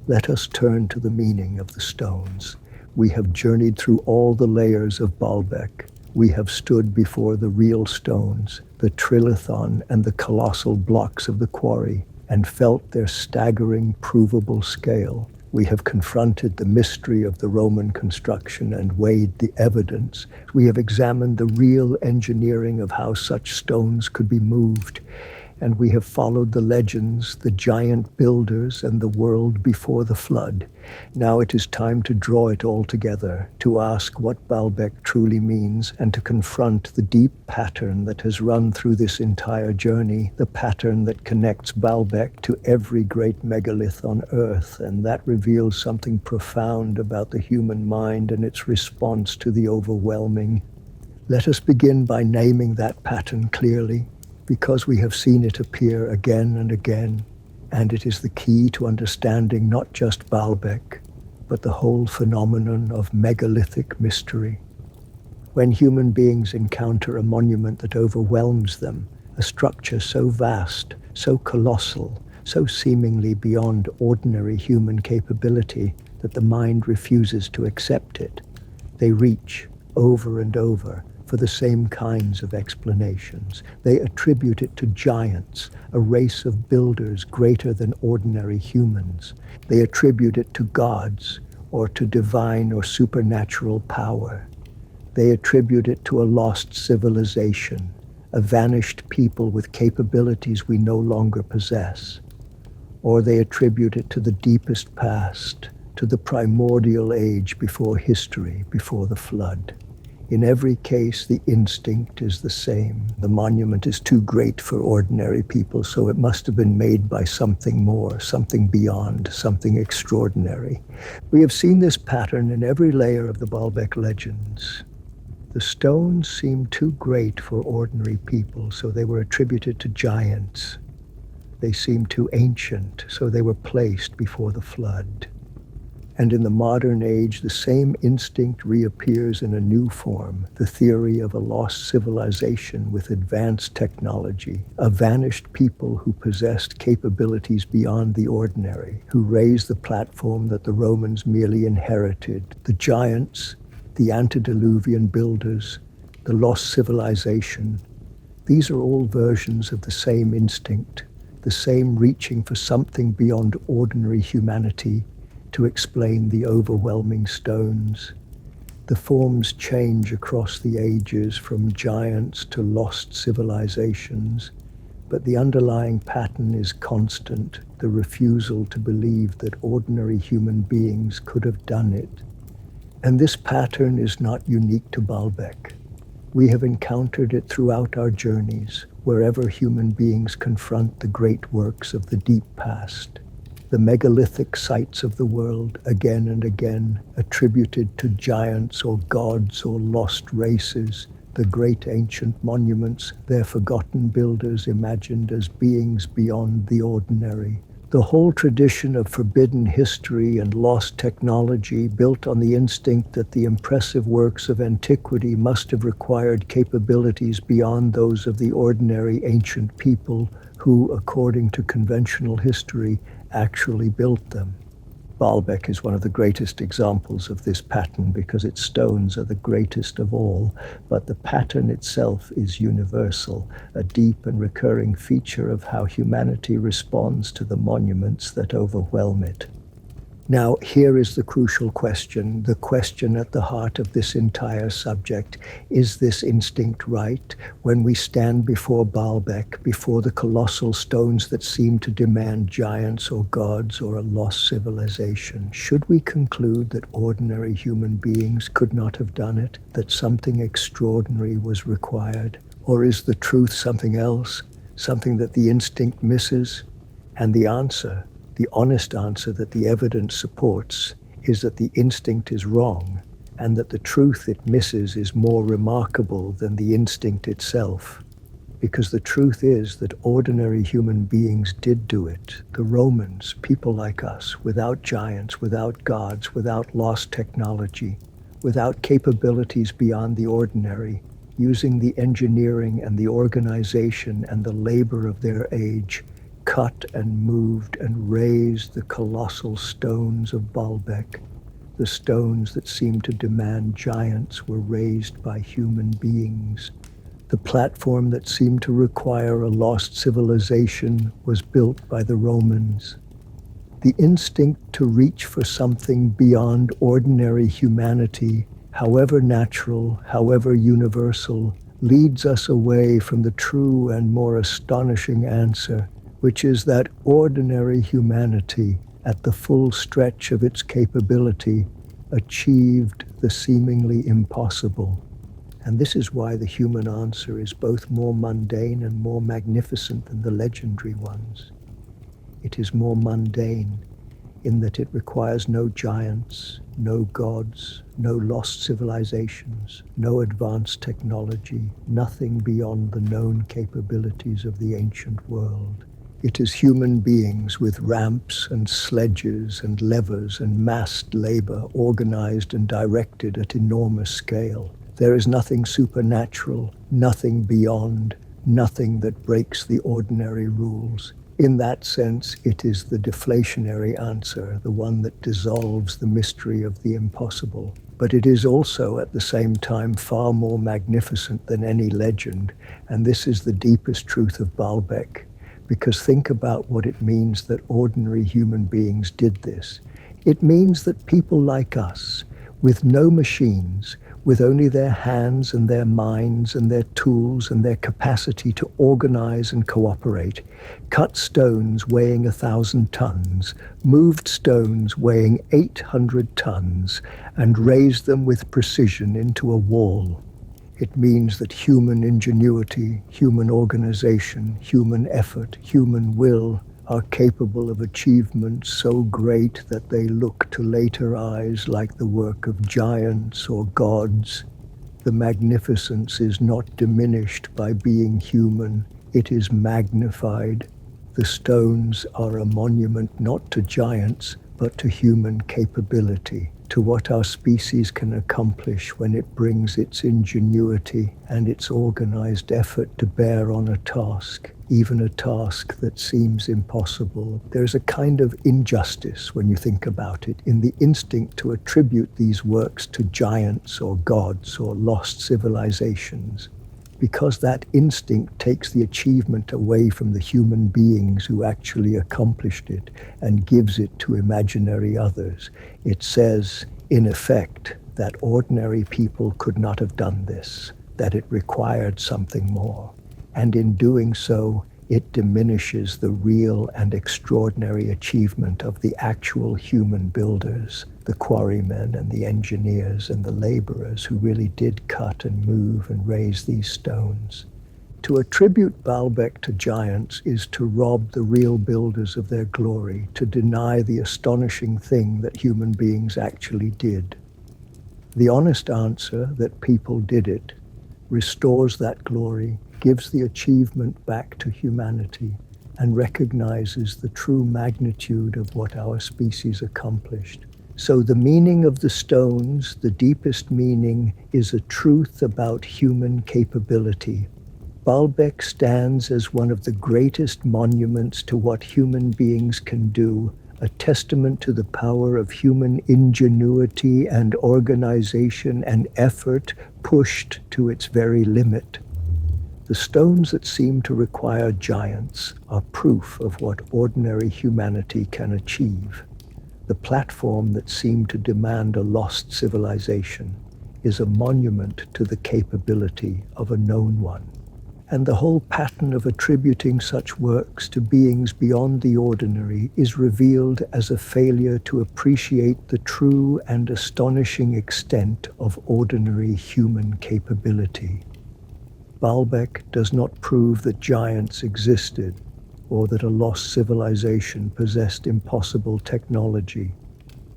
Let us turn to the meaning of the stones. We have journeyed through all the layers of Baalbek. We have stood before the real stones, the Trilithon and the colossal blocks of the quarry, and felt their staggering, provable scale. We have confronted the mystery of the Roman construction and weighed the evidence. We have examined the real engineering of how such stones could be moved. And we have followed the legends, the giant builders, and the world before the flood. Now it is time to draw it all together, to ask what Baalbek truly means, and to confront the deep pattern that has run through this entire journey, the pattern that connects Baalbek to every great megalith on Earth, and that reveals something profound about the human mind and its response to the overwhelming. Let us begin by naming that pattern clearly, because we have seen it appear again and again, and it is the key to understanding not just Baalbek, but the whole phenomenon of megalithic mystery. When human beings encounter a monument that overwhelms them, a structure so vast, so colossal, so seemingly beyond ordinary human capability that the mind refuses to accept it, they reach over and over for the same kinds of explanations. They attribute it to giants, a race of builders greater than ordinary humans. They attribute it to gods, or to divine or supernatural power. They attribute it to a lost civilization, a vanished people with capabilities we no longer possess. Or they attribute it to the deepest past, to the primordial age before history, before the flood. In every case, the instinct is the same. The monument is too great for ordinary people, so it must have been made by something more, something beyond, something extraordinary. We have seen this pattern in every layer of the Baalbek legends. The stones seemed too great for ordinary people, so they were attributed to giants. They seemed too ancient, so they were placed before the flood. And in the modern age, the same instinct reappears in a new form, the theory of a lost civilization with advanced technology, a vanished people who possessed capabilities beyond the ordinary, who raised the platform that the Romans merely inherited. The giants, the antediluvian builders, the lost civilization, these are all versions of the same instinct, the same reaching for something beyond ordinary humanity, to explain the overwhelming stones. The forms change across the ages from giants to lost civilizations, but the underlying pattern is constant, the refusal to believe that ordinary human beings could have done it. And this pattern is not unique to Baalbek. We have encountered it throughout our journeys, wherever human beings confront the great works of the deep past. The megalithic sites of the world, again and again, attributed to giants or gods or lost races, the great ancient monuments, their forgotten builders imagined as beings beyond the ordinary. The whole tradition of forbidden history and lost technology built on the instinct that the impressive works of antiquity must have required capabilities beyond those of the ordinary ancient people who, according to conventional history, actually built them. Baalbek is one of the greatest examples of this pattern because its stones are the greatest of all, but the pattern itself is universal, a deep and recurring feature of how humanity responds to the monuments that overwhelm it. Now, here is the crucial question, the question at the heart of this entire subject. Is this instinct right? When we stand before Baalbek, before the colossal stones that seem to demand giants or gods or a lost civilization, should we conclude that ordinary human beings could not have done it, that something extraordinary was required? Or is the truth something else, something that the instinct misses? And the answer, the honest answer that the evidence supports, is that the instinct is wrong, and that the truth it misses is more remarkable than the instinct itself. Because the truth is that ordinary human beings did do it. The Romans, people like us, without giants, without gods, without lost technology, without capabilities beyond the ordinary, using the engineering and the organization and the labor of their age, cut and moved and raised the colossal stones of Baalbek. The stones that seemed to demand giants were raised by human beings. The platform that seemed to require a lost civilization was built by the Romans. The instinct to reach for something beyond ordinary humanity, however natural, however universal, leads us away from the true and more astonishing answer, which is that ordinary humanity, at the full stretch of its capability, achieved the seemingly impossible. And this is why the human answer is both more mundane and more magnificent than the legendary ones. It is more mundane in that it requires no giants, no gods, no lost civilizations, no advanced technology, nothing beyond the known capabilities of the ancient world. It is human beings with ramps and sledges and levers and massed labor organized and directed at enormous scale. There is nothing supernatural, nothing beyond, nothing that breaks the ordinary rules. In that sense, it is the deflationary answer, the one that dissolves the mystery of the impossible. But it is also, at the same time, far more magnificent than any legend, and this is the deepest truth of Baalbek. Because think about what it means that ordinary human beings did this. It means that people like us, with no machines, with only their hands and their minds and their tools and their capacity to organize and cooperate, cut stones weighing 1,000 tons, moved stones weighing 800 tons, and raised them with precision into a wall. It means that human ingenuity, human organization, human effort, human will are capable of achievements so great that they look to later eyes like the work of giants or gods. The magnificence is not diminished by being human, it is magnified. The stones are a monument not to giants, but to human capability, to what our species can accomplish when it brings its ingenuity and its organized effort to bear on a task, even a task that seems impossible. There's a kind of injustice, when you think about it, in the instinct to attribute these works to giants or gods or lost civilizations, because that instinct takes the achievement away from the human beings who actually accomplished it and gives it to imaginary others. It says, in effect, that ordinary people could not have done this, that it required something more. And in doing so, it diminishes the real and extraordinary achievement of the actual human builders, the quarrymen and the engineers and the laborers who really did cut and move and raise these stones. To attribute Baalbek to giants is to rob the real builders of their glory, to deny the astonishing thing that human beings actually did. The honest answer that people did it restores that glory, gives the achievement back to humanity, and recognizes the true magnitude of what our species accomplished. So the meaning of the stones, the deepest meaning, is a truth about human capability. Baalbek stands as one of the greatest monuments to what human beings can do, a testament to the power of human ingenuity and organization and effort pushed to its very limit. The stones that seem to require giants are proof of what ordinary humanity can achieve. The platform that seemed to demand a lost civilization is a monument to the capability of a known one. And the whole pattern of attributing such works to beings beyond the ordinary is revealed as a failure to appreciate the true and astonishing extent of ordinary human capability. Baalbek does not prove that giants existed or that a lost civilization possessed impossible technology.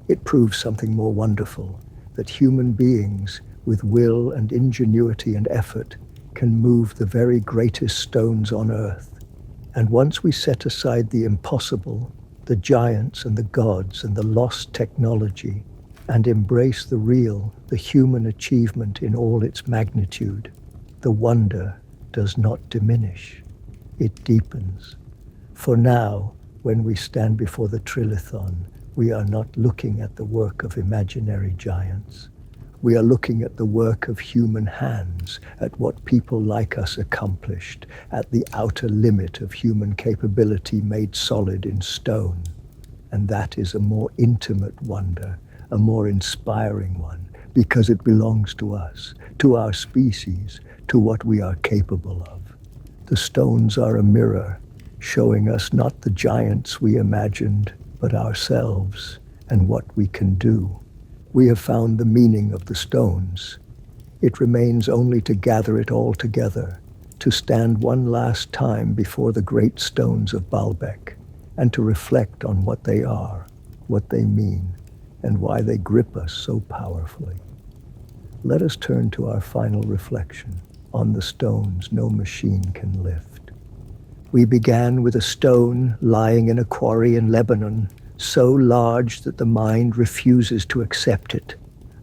It proves something more wonderful, that human beings, with will and ingenuity and effort, can move the very greatest stones on earth. And once we set aside the impossible, the giants and the gods and the lost technology, and embrace the real, the human achievement in all its magnitude. The wonder does not diminish, it deepens. For now, when we stand before the Trilithon, we are not looking at the work of imaginary giants. We are looking at the work of human hands, at what people like us accomplished, at the outer limit of human capability made solid in stone. And that is a more intimate wonder, a more inspiring one, because it belongs to us, to our species, to what we are capable of. The stones are a mirror, showing us not the giants we imagined, but ourselves and what we can do. We have found the meaning of the stones. It remains only to gather it all together, to stand one last time before the great stones of Baalbek, and to reflect on what they are, what they mean, and why they grip us so powerfully. Let us turn to our final reflection on the stones no machine can lift. We began with a stone lying in a quarry in Lebanon, so large that the mind refuses to accept it.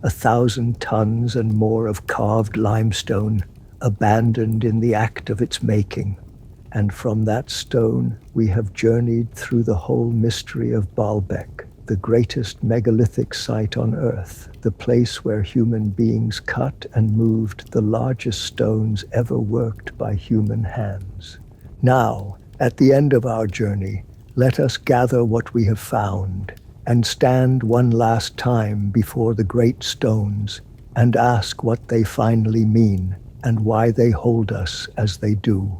1,000 tons and more of carved limestone, abandoned in the act of its making. And from that stone, we have journeyed through the whole mystery of Baalbek, the greatest megalithic site on Earth, the place where human beings cut and moved the largest stones ever worked by human hands. Now, at the end of our journey, let us gather what we have found and stand one last time before the great stones and ask what they finally mean and why they hold us as they do.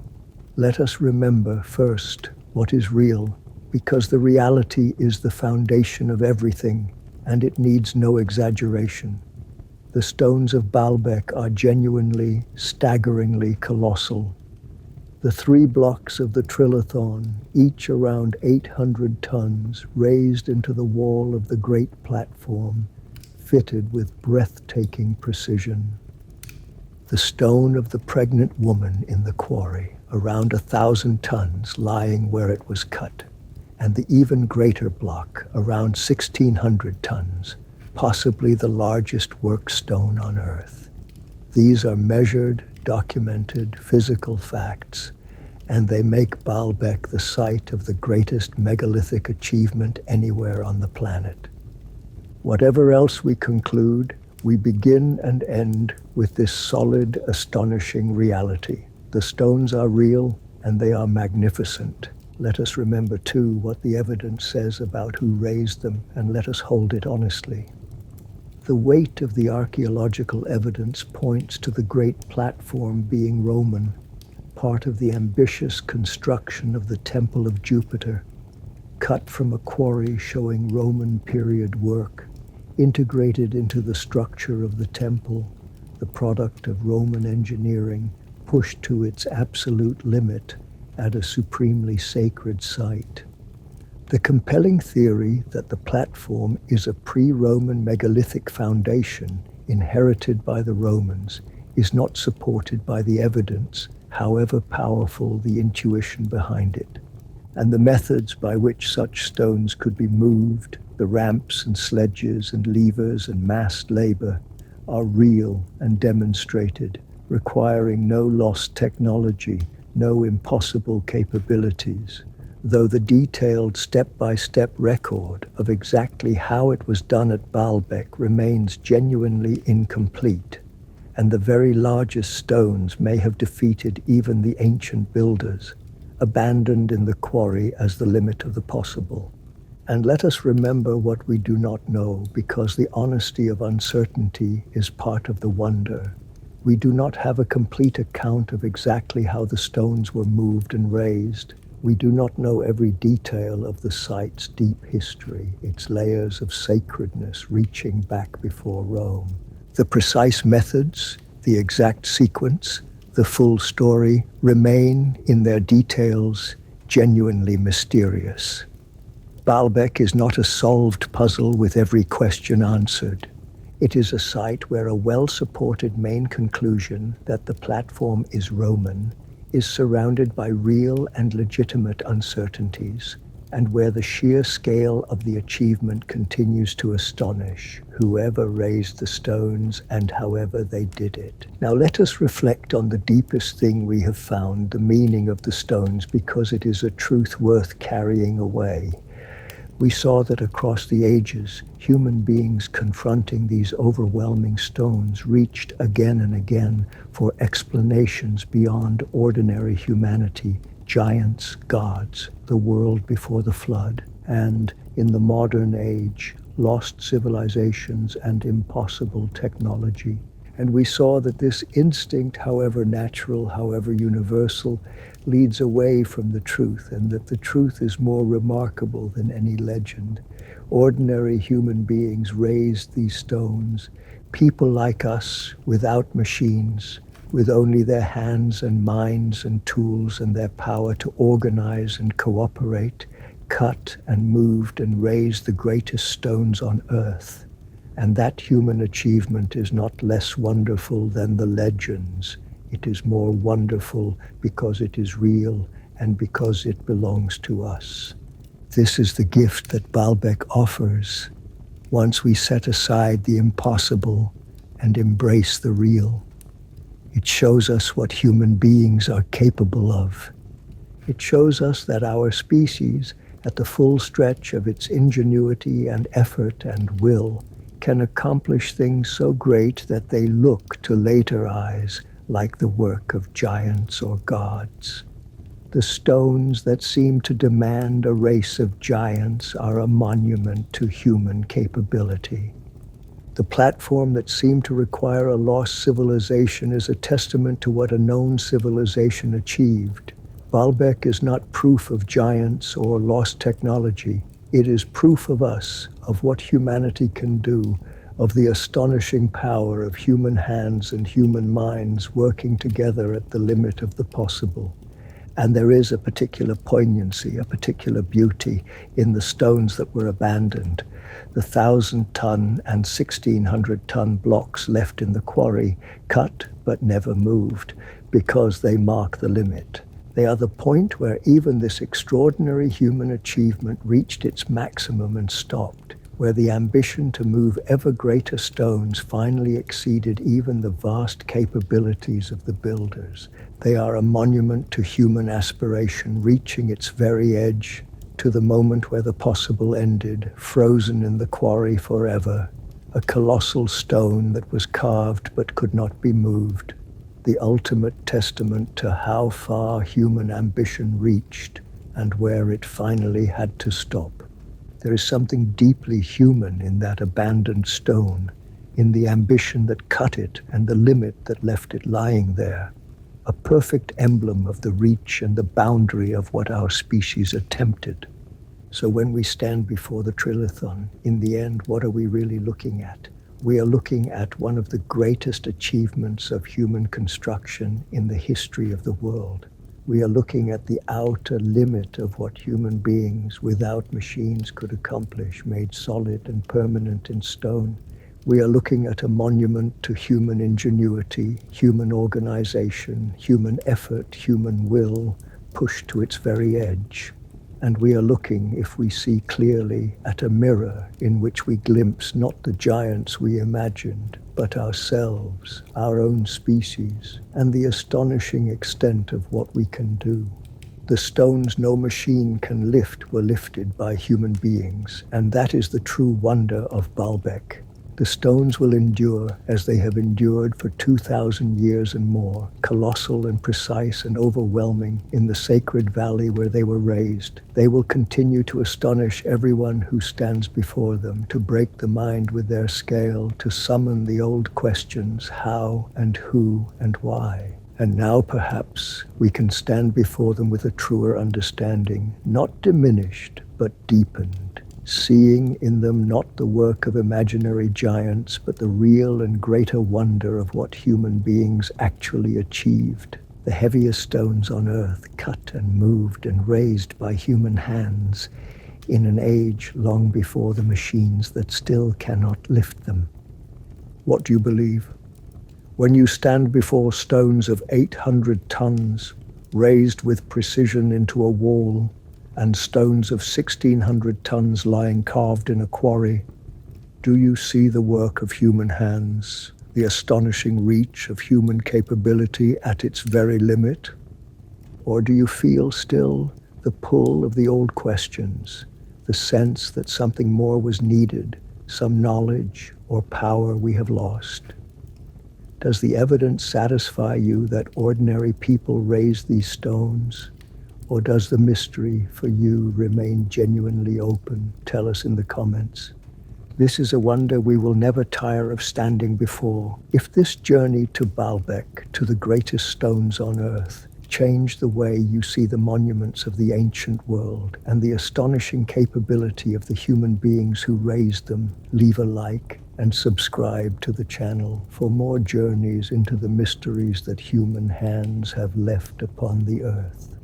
Let us remember first what is real, because the reality is the foundation of everything, and it needs no exaggeration. The stones of Baalbek are genuinely, staggeringly colossal. The 3 blocks of the Trilithon, each around 800 tons, raised into the wall of the great platform, fitted with breathtaking precision. The stone of the pregnant woman in the quarry, around 1,000 tons, lying where it was cut, and the even greater block, around 1,600 tons, possibly the largest work stone on Earth. These are measured, documented, physical facts, and they make Baalbek the site of the greatest megalithic achievement anywhere on the planet. Whatever else we conclude, we begin and end with this solid, astonishing reality. The stones are real, and they are magnificent. Let us remember, too, what the evidence says about who raised them, and let us hold it honestly. The weight of the archaeological evidence points to the great platform being Roman, part of the ambitious construction of the Temple of Jupiter, cut from a quarry showing Roman period work, integrated into the structure of the temple, the product of Roman engineering, pushed to its absolute limit at a supremely sacred site. The compelling theory that the platform is a pre-Roman megalithic foundation inherited by the Romans is not supported by the evidence, however powerful the intuition behind it. And the methods by which such stones could be moved, the ramps and sledges and levers and massed labor, are real and demonstrated, requiring no lost technology, no impossible capabilities, though the detailed step-by-step record of exactly how it was done at Baalbek remains genuinely incomplete, and the very largest stones may have defeated even the ancient builders, abandoned in the quarry as the limit of the possible. And let us remember what we do not know, because the honesty of uncertainty is part of the wonder. We do not have a complete account of exactly how the stones were moved and raised. We do not know every detail of the site's deep history, its layers of sacredness reaching back before Rome. The precise methods, the exact sequence, the full story remain, in their details, genuinely mysterious. Baalbek is not a solved puzzle with every question answered. It is a site where a well-supported main conclusion that the platform is Roman is surrounded by real and legitimate uncertainties, and where the sheer scale of the achievement continues to astonish whoever raised the stones and however they did it. Now let us reflect on the deepest thing we have found, the meaning of the stones, because it is a truth worth carrying away. We saw that across the ages, human beings confronting these overwhelming stones reached again and again for explanations beyond ordinary humanity, giants, gods, the world before the flood, and, in the modern age, lost civilizations and impossible technology. And we saw that this instinct, however natural, however universal, leads away from the truth, and that the truth is more remarkable than any legend. Ordinary human beings raised these stones, people like us, without machines, with only their hands and minds and tools and their power to organize and cooperate, cut and moved and raised the greatest stones on earth. And that human achievement is not less wonderful than the legends. It is more wonderful because it is real and because it belongs to us. This is the gift that Baalbek offers once we set aside the impossible and embrace the real. It shows us what human beings are capable of. It shows us that our species, at the full stretch of its ingenuity and effort and will, can accomplish things so great that they look to later eyes like the work of giants or gods. The stones that seem to demand a race of giants are a monument to human capability. The platform that seemed to require a lost civilization is a testament to what a known civilization achieved. Baalbek is not proof of giants or lost technology. It is proof of us, of what humanity can do, of the astonishing power of human hands and human minds working together at the limit of the possible. And there is a particular poignancy, a particular beauty in the stones that were abandoned, the 1,000-ton and 1,600-ton blocks left in the quarry, cut but never moved, because they mark the limit. They are the point where even this extraordinary human achievement reached its maximum and stopped, where the ambition to move ever greater stones finally exceeded even the vast capabilities of the builders. They are a monument to human aspiration reaching its very edge, to the moment where the possible ended, frozen in the quarry forever, a colossal stone that was carved but could not be moved, the ultimate testament to how far human ambition reached and where it finally had to stop. There is something deeply human in that abandoned stone, in the ambition that cut it and the limit that left it lying there, a perfect emblem of the reach and the boundary of what our species attempted. So when we stand before the Trilithon, in the end, what are we really looking at? We are looking at one of the greatest achievements of human construction in the history of the world. We are looking at the outer limit of what human beings without machines could accomplish, made solid and permanent in stone. We are looking at a monument to human ingenuity, human organization, human effort, human will, pushed to its very edge. And we are looking, if we see clearly, at a mirror in which we glimpse not the giants we imagined, but ourselves, our own species, and the astonishing extent of what we can do. The stones no machine can lift were lifted by human beings, and that is the true wonder of Baalbek. The stones will endure as they have endured for 2,000 years and more, colossal and precise and overwhelming in the sacred valley where they were raised. They will continue to astonish everyone who stands before them, to break the mind with their scale, to summon the old questions, how and who and why. And now perhaps we can stand before them with a truer understanding, not diminished, but deepened, seeing in them not the work of imaginary giants, but the real and greater wonder of what human beings actually achieved. The heaviest stones on earth, cut and moved and raised by human hands in an age long before the machines that still cannot lift them. What do you believe? When you stand before stones of 800 tons, raised with precision into a wall, and stones of 1,600 tons lying carved in a quarry. Do you see the work of human hands, the astonishing reach of human capability at its very limit? Or do you feel still the pull of the old questions, the sense that something more was needed, some knowledge or power we have lost? Does the evidence satisfy you that ordinary people raised these stones? Or does the mystery for you remain genuinely open? Tell us in the comments. This is a wonder we will never tire of standing before. If this journey to Baalbek, to the greatest stones on earth, changed the way you see the monuments of the ancient world and the astonishing capability of the human beings who raised them, leave a like and subscribe to the channel for more journeys into the mysteries that human hands have left upon the earth.